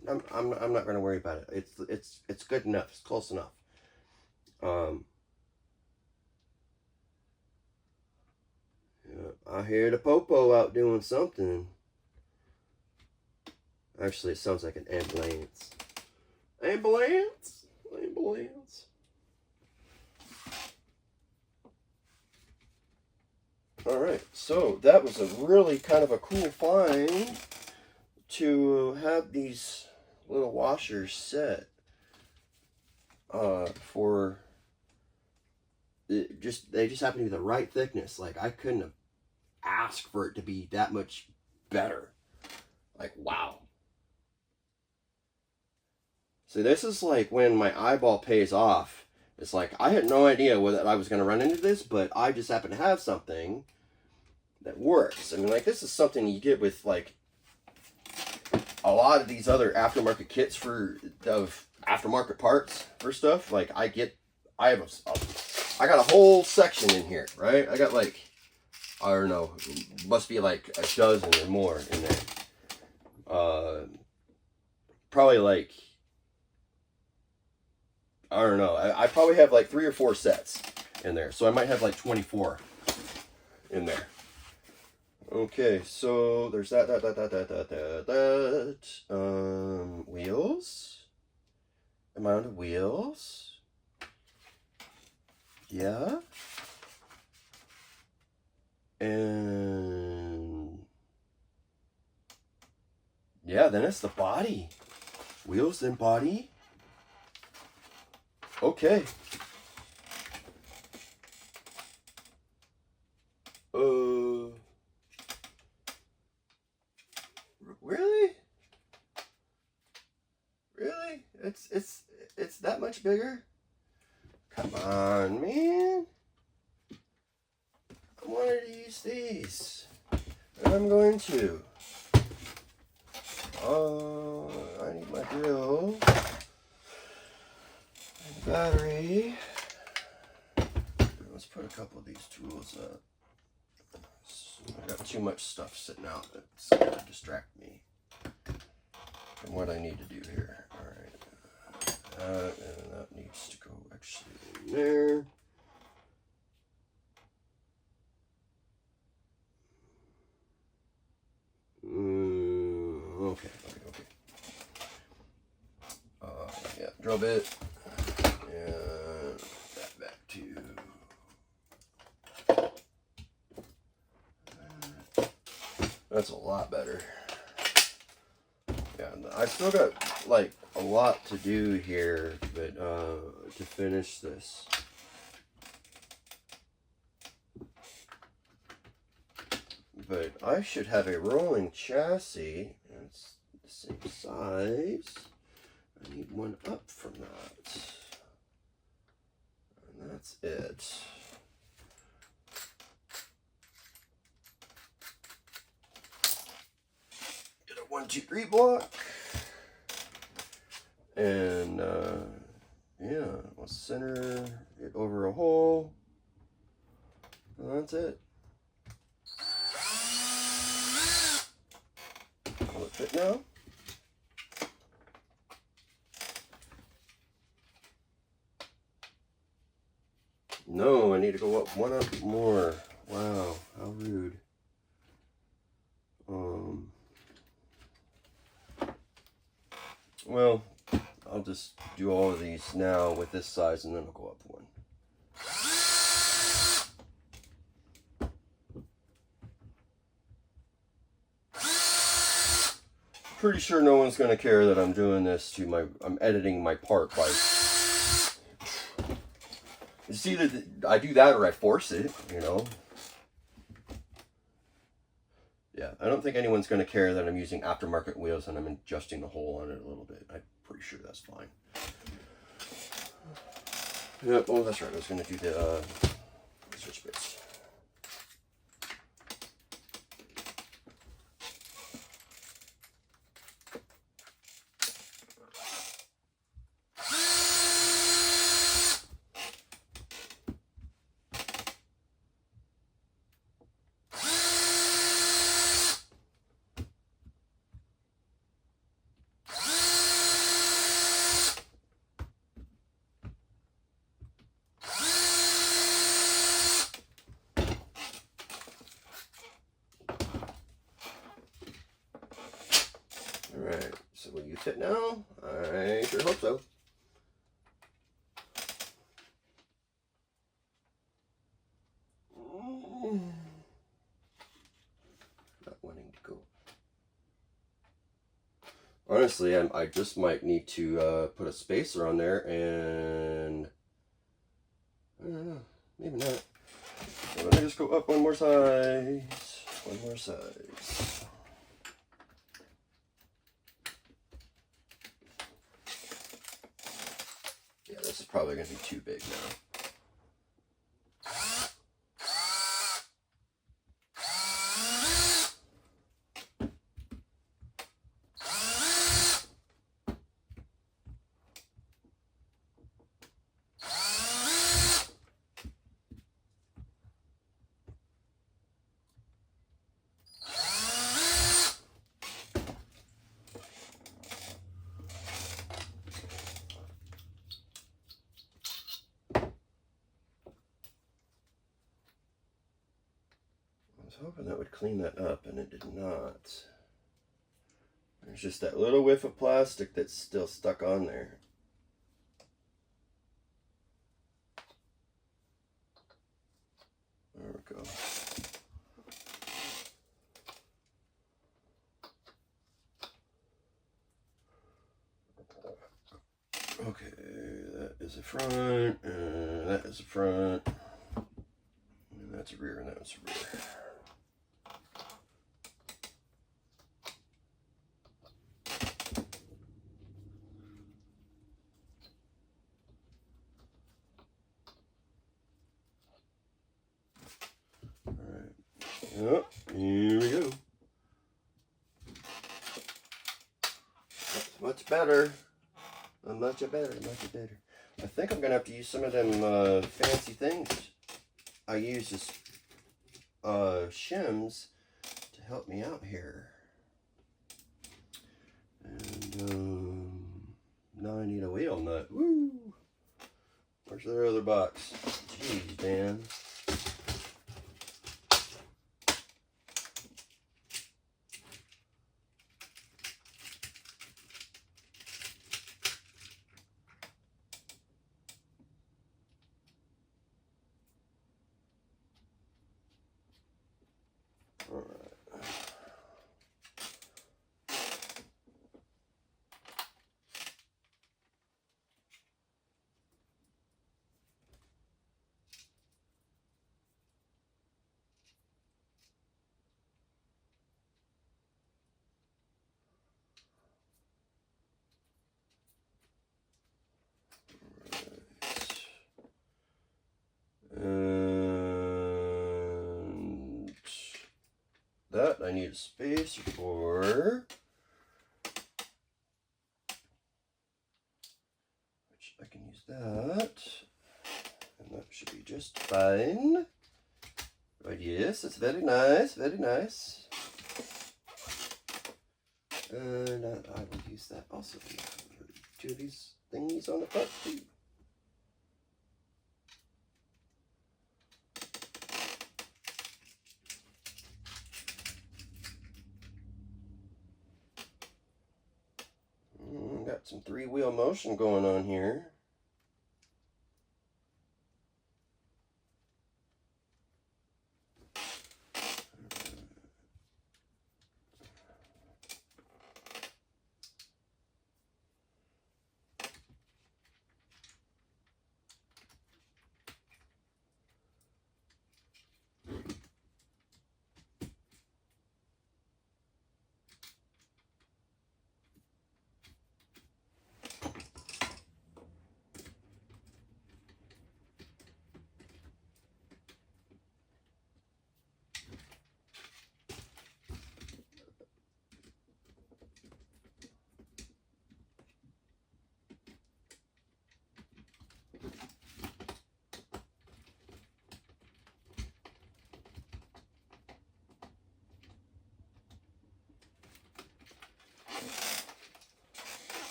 not going to worry about it. It's good enough. It's close enough. I hear the popo out doing something. Actually, it sounds like an ambulance. Ambulance? Ambulance. Alright, so that was a really kind of a cool find to have these little washers set for they just happen to be the right thickness. Like, I couldn't have asked for it to be that much better. Like, wow. So this is like when my eyeball pays off. It's like, I had no idea whether I was going to run into this, but I just happen to have something that works. I mean, like, this is something you get with, like, a lot of these other aftermarket kits of aftermarket parts for stuff. Like, I got a whole section in here, right? I got, like, I don't know, must be like a dozen or more in there. Probably like, I don't know. I probably have like 3 or 4 sets in there. So I might have like 24 in there. Okay, so there's that. Wheels. Amount of wheels. Yeah. And yeah, then it's the body. Wheels, then body. Okay. Really? Really? It's that much bigger? Come on, man. I wanted to use these. And I'm going to. I need my drill. And battery. Let's put a couple of these tools up. I got too much stuff sitting out that's going to distract me from what I need to do here. Alright. And that needs to go actually in there. Okay. Yeah, drill bit. And that back to. That's a lot better. Yeah, I've still got like a lot to do here, but to finish this. But I should have a rolling chassis. It's the same size. I need one up from that. And that's it. Get a 1, 2, 3 block. And yeah, I'll center it over a hole. And that's it. Will it fit now? No, I need to go up one up more. Wow, how rude. Well, I'll just do all of these now with this size and then I'll go up one. Pretty sure no one's going to care that I'm doing this I'm editing my part by, it's either I do that or I force it, you know. Yeah, I don't think anyone's going to care that I'm using aftermarket wheels and I'm adjusting the hole on it a little bit. I'm pretty sure that's fine. Yep, oh that's right, I was going to do the switch bits. Alright, so will you fit now? I sure hope so. Honestly, I just might need to put a spacer on there, and I don't know, maybe not. So let me just go up one more size. One more size. Yeah, this is probably going to be too big now. I was hoping that would clean that up, and it did not. There's just that little whiff of plastic that's still stuck on there. There we go. Okay, that is the front, and that is the front, and that's the rear, and that's the rear. Alright, yep, here we go. That's much better. Much better, much better. I think I'm gonna have to use some of them fancy things I use as shims to help me out here. And now I need a wheel nut. Woo! Where's their other box? Jeez, man. All right. And that I need a spacer for, which I can use that, and that should be just fine. But yes, it's very nice, very nice. And I will use that also. Two of these thingies on the front too. Got some three-wheel motion going on here.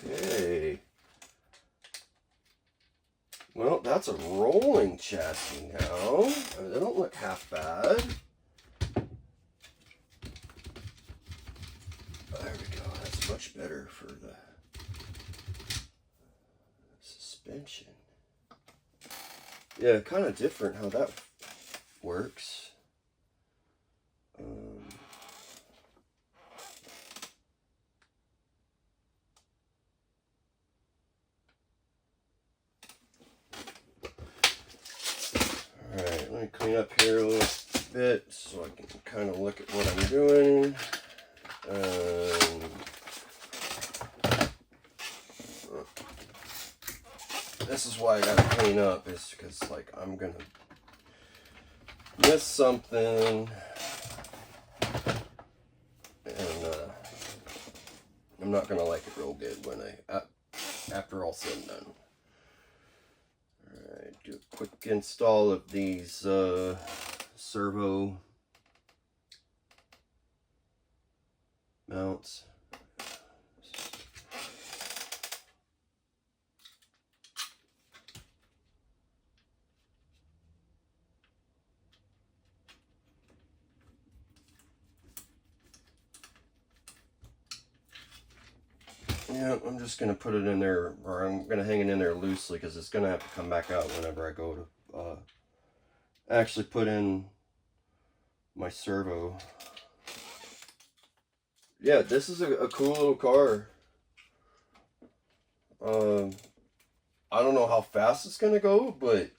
Okay. Well, that's a rolling chassis now. They don't look half bad. There we go. That's much better for the suspension. yeah, kind of different how that works. Alright, let me clean up here a little bit so I can kind of look at what I'm doing. This is why I gotta clean up, is because like I'm gonna miss something, and I'm not gonna like it real good when after all said and done. Alright, do a quick install of these servo mounts. Yeah, I'm just going to put it in there, or I'm going to hang it in there loosely because it's going to have to come back out whenever I go to actually put in my servo. Yeah, this is a cool little car. I don't know how fast it's going to go, but at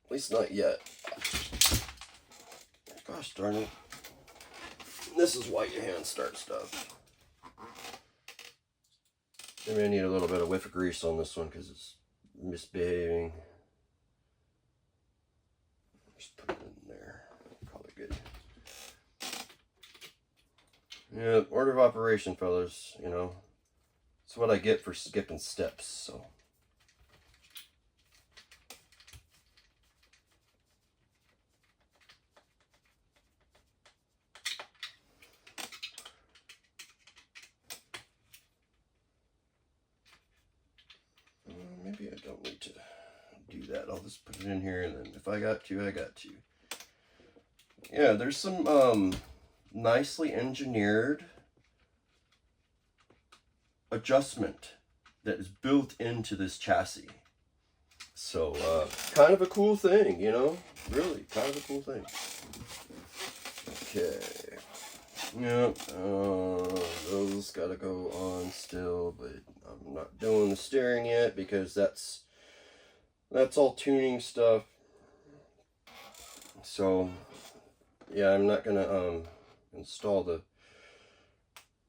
least not yet. Gosh darn it. This is why you hand start stuff. Maybe I need a little bit of whiff of grease on this one because it's misbehaving. Just put it in there. Probably good. Yeah, order of operation, fellas. You know, it's what I get for skipping steps. So. Maybe I don't need to do that. I'll just put it in here, and then if I got to, I got to. Yeah, there's some nicely engineered adjustment that is built into this chassis. So, kind of a cool thing, you know? Really, kind of a cool thing. Okay. Yep, those gotta go on still, but I'm not doing the steering yet because that's all tuning stuff. So, yeah, I'm not gonna install the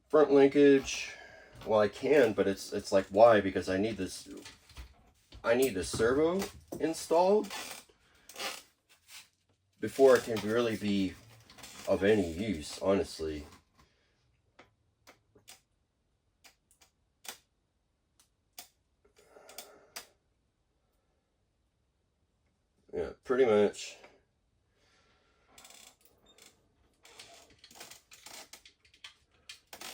front linkage. Well, I can, but it's like, why? Because I need this servo installed before it can really be of any use, honestly. Yeah, pretty much.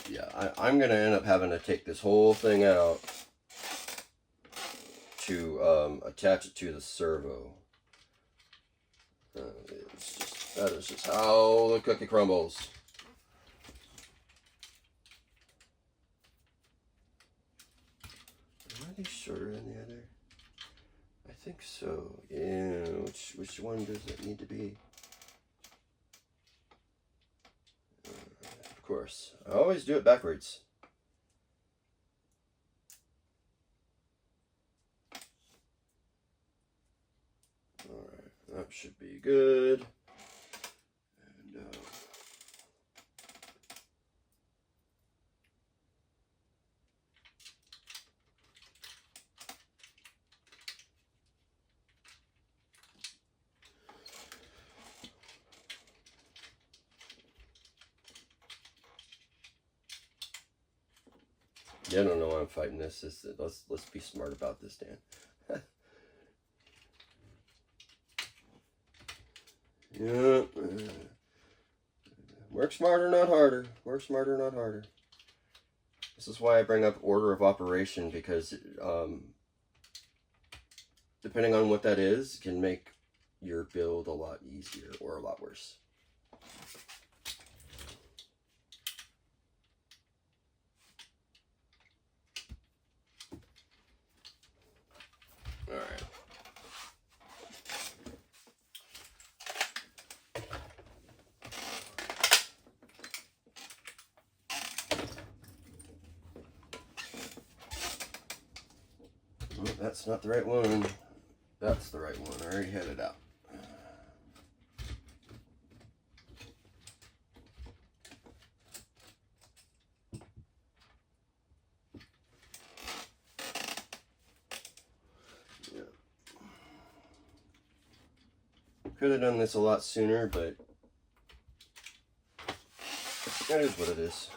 Yeah, I'm gonna end up having to take this whole thing out to attach it to the servo. That is just how the cookie crumbles. Are these shorter than the other? I think so. Yeah. Which one does it need to be? Of course. I always do it backwards. Alright, that should be good. And, yeah, I don't know why I'm fighting this. Let's be smart about this, Dan. Yeah. Work smarter, not harder. Work smarter, not harder. This is why I bring up order of operation, because depending on what that is, can make your build a lot easier or a lot worse. Alright. Oh, that's not the right one. That's the right one. I already had it out. Yeah. Could have done this a lot sooner, but that is what it is.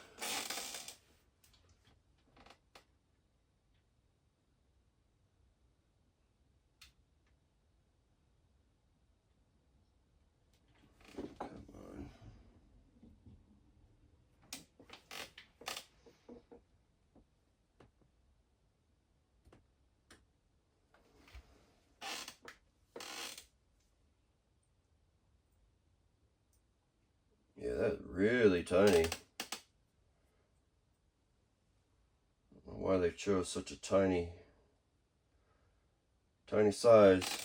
Yeah, that's really tiny. I don't know why they chose such a tiny size.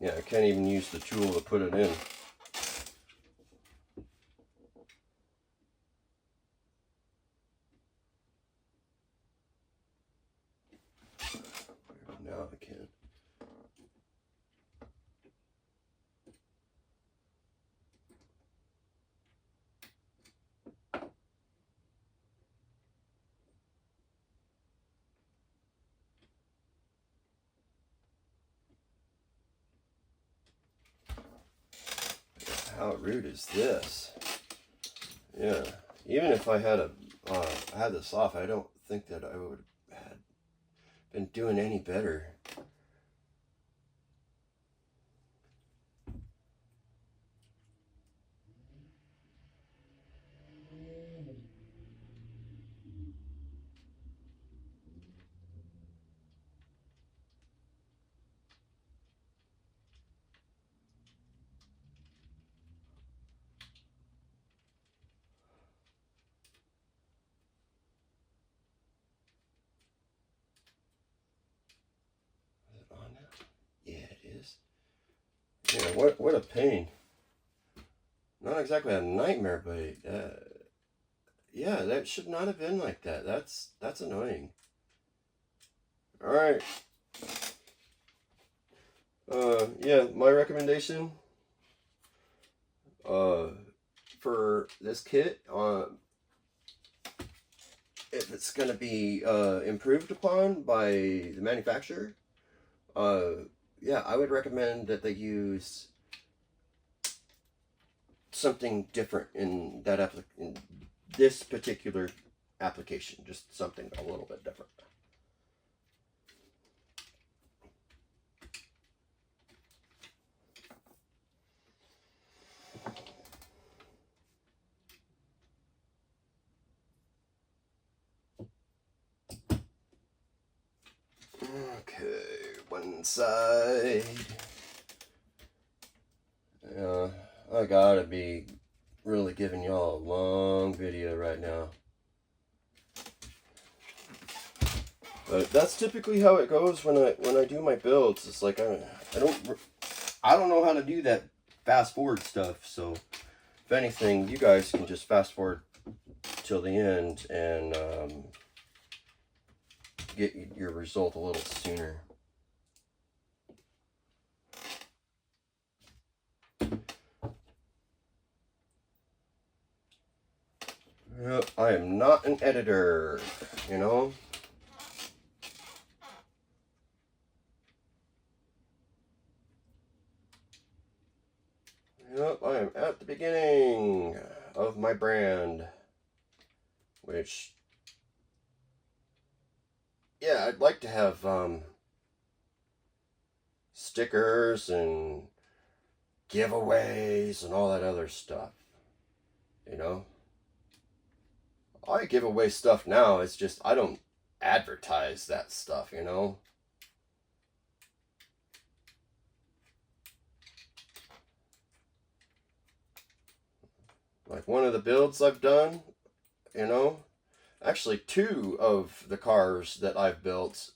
Yeah, I can't even use the tool to put it in. Now I can. How rude is this? Yeah, even if I had had this off, I don't think that I would have been doing any better. Is it on now? Yeah, it is. Yeah, what a pain. Not exactly a nightmare, but yeah, that should not have been like that. That's annoying. All right. Yeah, my recommendation for this kit, if it's going to be improved upon by the manufacturer, yeah, I would recommend that they use something different in in this particular application, just something a little bit different. Okay, one side. I gotta be really giving y'all a long video right now. But that's typically how it goes when I do my builds. It's like I don't know how to do that fast forward stuff. So if anything, you guys can just fast forward till the end and get your result a little sooner. Yep, I am not an editor, you know. Yep, I am at the beginning of my brand, which, yeah, I'd like to have stickers and giveaways and all that other stuff, you know. I give away stuff now, it's just I don't advertise that stuff, you know. Like one of the builds I've done, you know, actually 2 of the cars that I've built,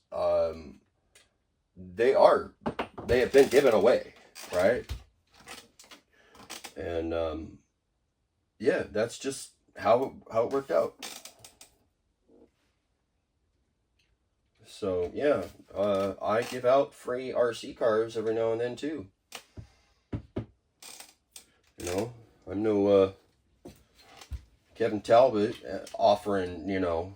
they have been given away, right? And yeah, that's just how it worked out. So yeah, I give out free RC cars every now and then too. You know, I'm no Kevin Talbot offering, you know,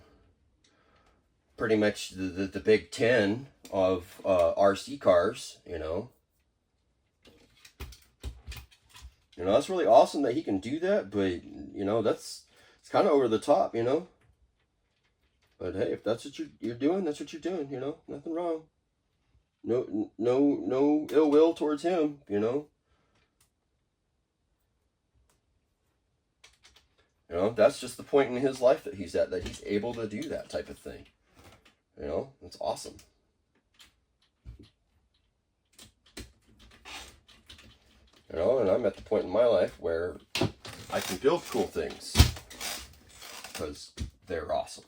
pretty much the Big 10 of RC cars, you know. You know, that's really awesome that he can do that, but, you know, it's kind of over the top, you know. But hey, if that's what you're doing, that's what you're doing, you know. Nothing wrong. No ill will towards him, you know. You know, that's just the point in his life that he's at, that he's able to do that type of thing. You know, it's awesome. You know, and I'm at the point in my life where I can build cool things because they're awesome.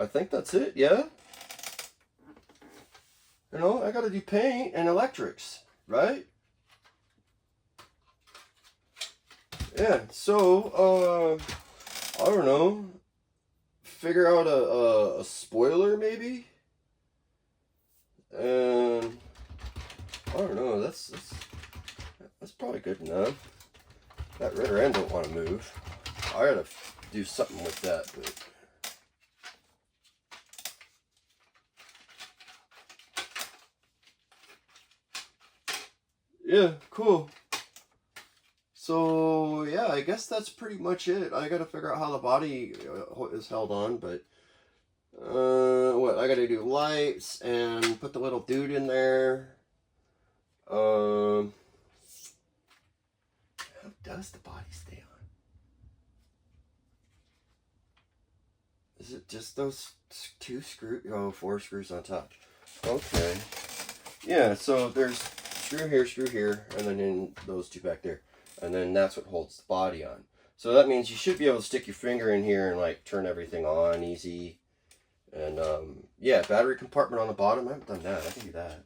I think that's it, yeah? You know, I gotta do paint and electrics, right? Yeah, so, I don't know, figure out a spoiler, maybe? And, I don't know, that's probably good enough. That rear end don't want to move. I gotta do something with that, but... yeah, cool. So, yeah, I guess that's pretty much it. I gotta figure out how the body is held on, but... what, I gotta do lights and put the little dude in there. How does the body stay on? Is it just those 2 screws? Oh, 4 screws on top. Okay. Yeah, so there's screw here, and then in those 2 back there. And then that's what holds the body on. So that means you should be able to stick your finger in here and like turn everything on easy. And yeah, battery compartment on the bottom. I haven't done that. I can do that.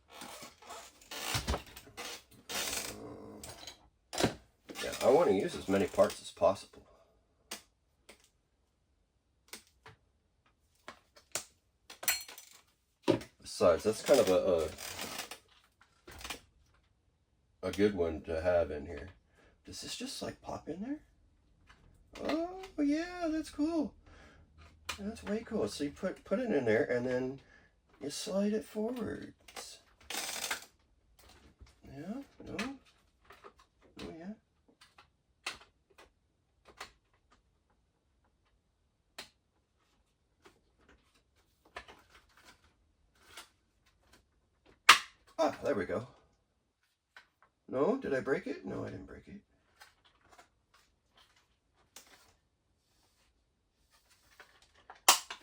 Yeah, I want to use as many parts as possible. Besides, that's kind of a good one to have in here. Does this just like pop in there? Oh yeah, that's cool. That's way cool. So you put it in there and then you slide it forwards. Yeah, no. Oh yeah. Ah, there we go. No, did I break it? No, I didn't break it.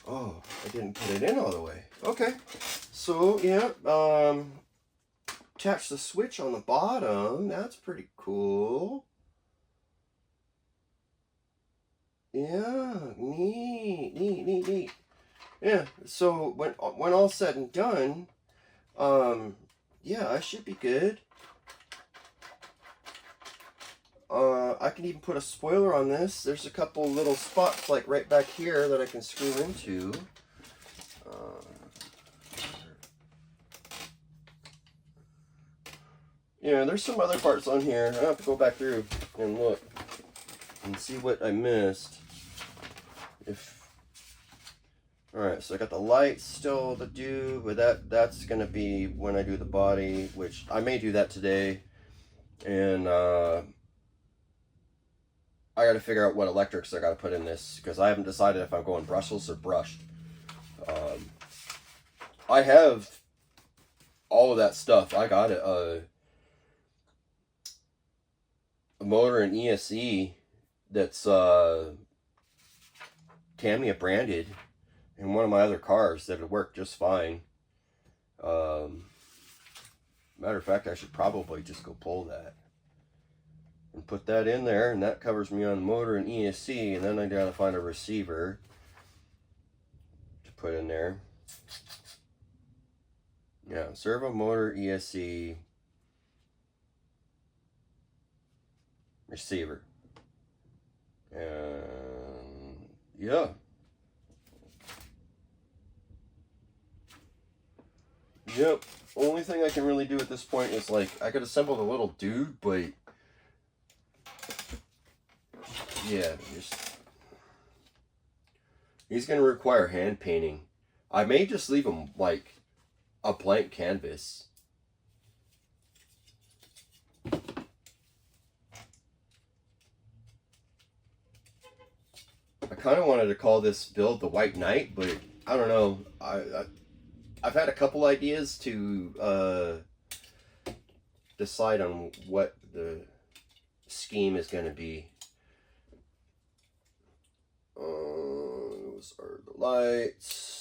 Oh, I didn't put it in all the way. Okay. So, yeah, attach the switch on the bottom. That's pretty cool. Yeah, neat. Yeah, so when all's said and done, yeah, I should be good. I can even put a spoiler on this. There's a couple little spots like right back here that I can screw into. Yeah, there's some other parts on here. I have to go back through and look and see what I missed. Alright, so I got the lights still to do, but that's gonna be when I do the body, which I may do that today. And I got to figure out what electrics I got to put in this, because I haven't decided if I'm going brushless or brushed. I have all of that stuff. I got it. motor and ESC that's Tamiya branded in one of my other cars that would work just fine. Matter of fact, I should probably just go pull that and put that in there, and that covers me on motor and ESC, and then I gotta find a receiver to put in there. Yeah, servo motor, ESC, receiver. And yeah. Yep. Only thing I can really do at this point is, like, I could assemble the little dude, but yeah, he's gonna require hand painting. I may just leave him like a blank canvas. I kind of wanted to call this build the White Knight, but I don't know. I've had a couple ideas to decide on what the scheme is going to be. Those are the lights.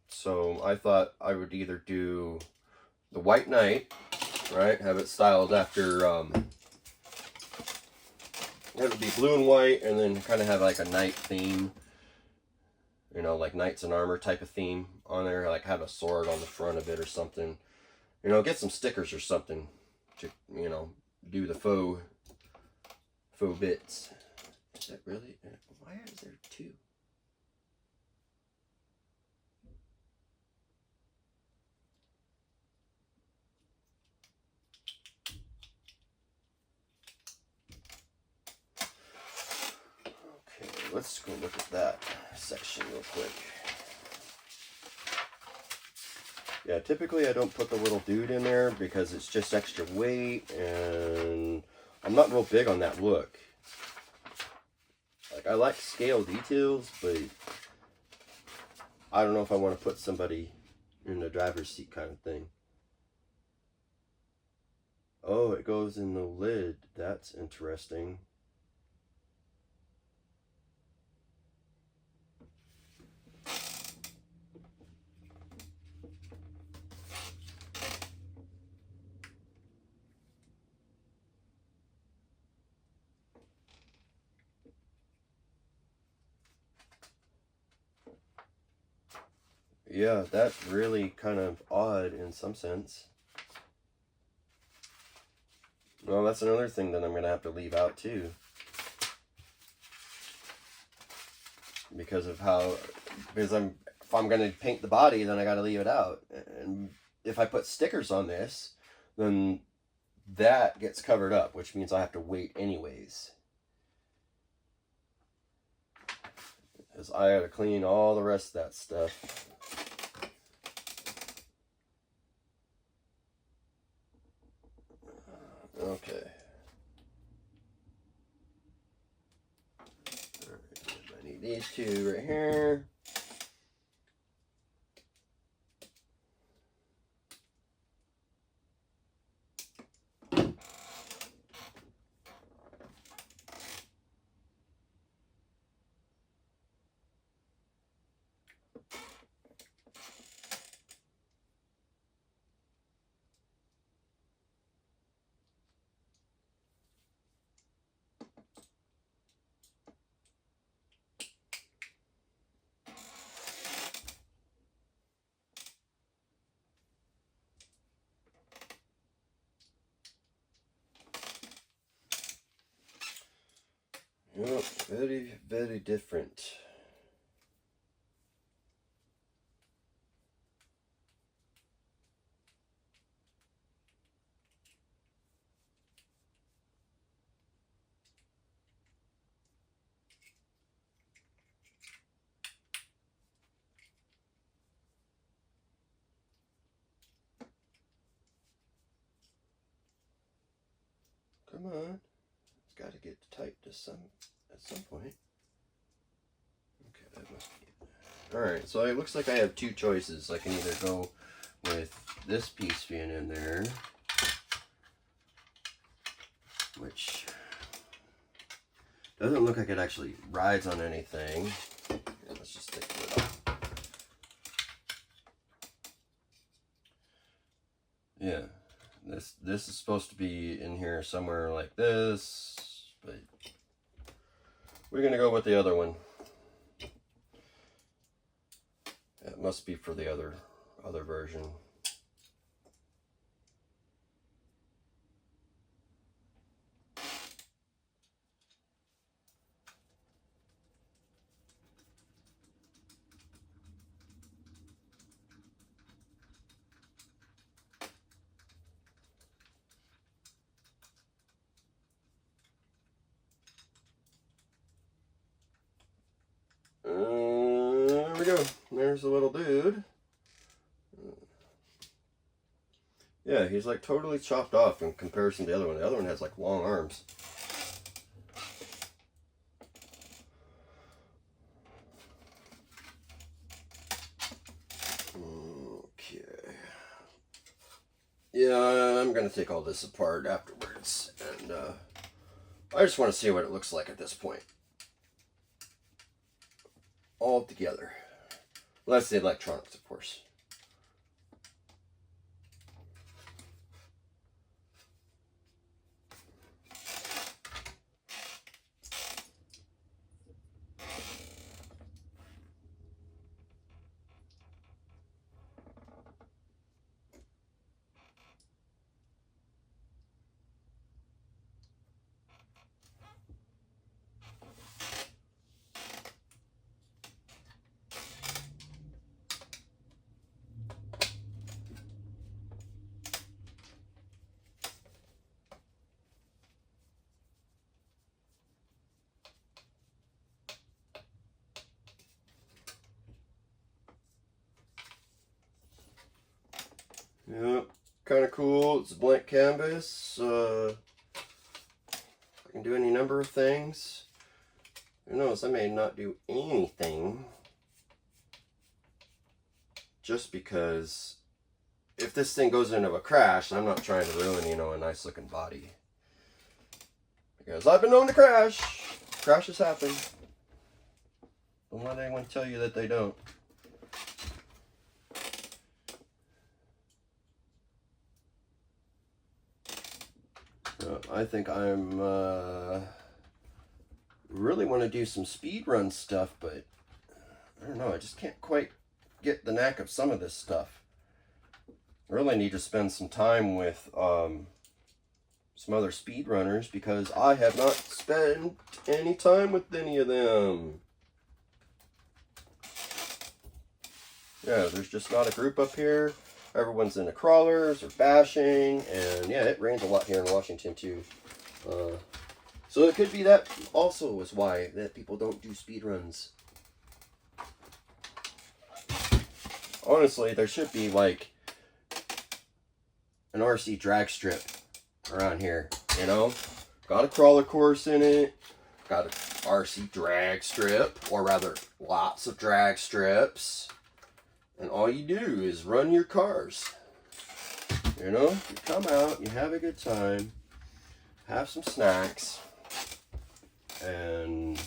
So I thought I would either do the White Knight, right? Have it styled after, have it be blue and white, and then kind of have like a knight theme. You know, like Knights in Armor type of theme on there. Like have a sword on the front of it or something. You know, get some stickers or something to, you know, do the faux bits. Is that really? Why is there two? Okay, let's go look at that section real quick. Yeah, typically I don't put the little dude in there because it's just extra weight, and I'm not real big on that look. Like, I like scale details, but I don't know if I want to put somebody in the driver's seat kind of thing. Oh, it goes in the lid. That's interesting. Yeah, that's really kind of odd in some sense. Well, that's another thing that I'm going to have to leave out too. Because of how, if I'm going to paint the body, then I got to leave it out. And if I put stickers on this, then that gets covered up, which means I have to wait anyways. Because I got to clean all the rest of that stuff. Okay. All right, I need these two right here. Yep, very, very different. Come on. It's got to get tight to at some point. that must be it. Alright, so it looks like I have two choices. I can either go with this piece being in there, which doesn't look like it actually rides on anything. Yeah, let's just take it off. Yeah, this is supposed to be in here somewhere like this, but we're gonna go with the other one. It must be for the other version. There we go. There's the little dude. Yeah, he's like totally chopped off in comparison to the other one. The other one has like long arms. Okay. Yeah, I'm gonna take all this apart afterwards, and I just want to see what it looks like at this point. All together. Well, that's the electronics, of course. Yep, kind of cool. It's a blank canvas. I can do any number of things. Who knows, I may not do anything. Just because if this thing goes into a crash, I'm not trying to ruin, you know, a nice looking body. Because I've been known to crash. Crashes happen. Don't let anyone tell you that they don't. I think I'm really want to do some speed run stuff, but I don't know, I just can't quite get the knack of some of this stuff. I really need to spend some time with some other speedrunners because I have not spent any time with any of them. Yeah, there's just not a group up here. Everyone's into crawlers or bashing, and yeah, it rains a lot here in Washington too. So it could be that also is why that people don't do speed runs. Honestly, there should be like an RC drag strip around here, you know? Got a crawler course in it, got an RC drag strip, or rather lots of drag strips. And all you do is run your cars. You know, you come out, you have a good time, have some snacks, and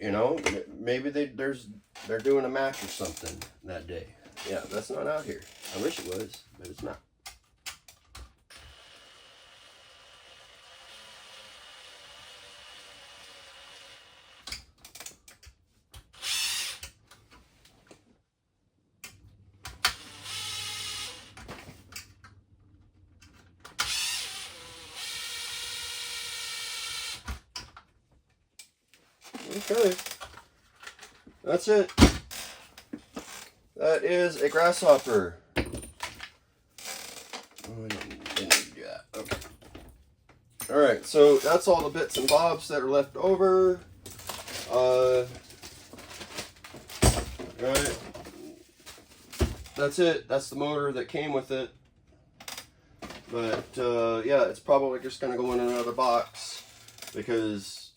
you know, maybe they're doing a match or something that day. Yeah, that's not out here. I wish it was, but it's not. Okay, that's it. That is a grasshopper. Oh, I didn't need to do that. Okay. Alright, so that's all the bits and bobs that are left over. Right. That's it. That's the motor that came with it. But, yeah, it's probably just going to go in another box because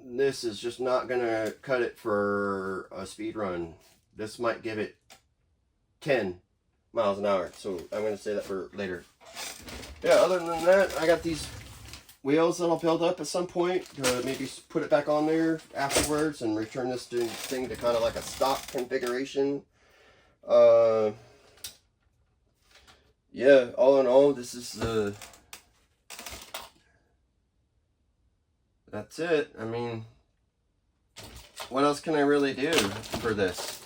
this is just not gonna cut it for a speed run. This might give it 10 miles an hour, so I'm gonna say that for later. Yeah, other than that, I got these wheels that I'll build up at some point to maybe put it back on there afterwards and return this thing to kind of like a stock configuration. Yeah, all in all, this is that's it. I mean, what else can I really do for this?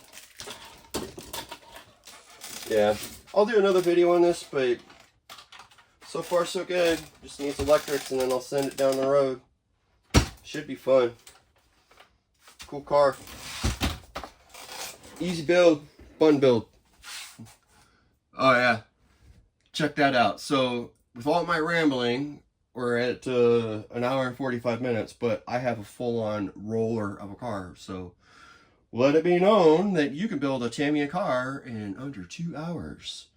Yeah, I'll do another video on this, but so far so good. Just needs electrics and then I'll send it down the road. Should be fun. Cool car. Easy build, fun build. Oh yeah, check that out. So with all my rambling, we're at an hour and 45 minutes, but I have a full-on roller of a car. So let it be known that you can build a Tamiya car in under 2 hours.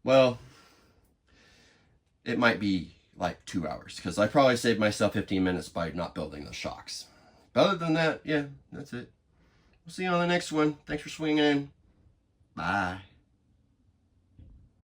Well, it might be like 2 hours because I probably saved myself 15 minutes by not building the shocks. But other than that, yeah, that's it. We'll see you on the next one. Thanks for swinging in. Bye.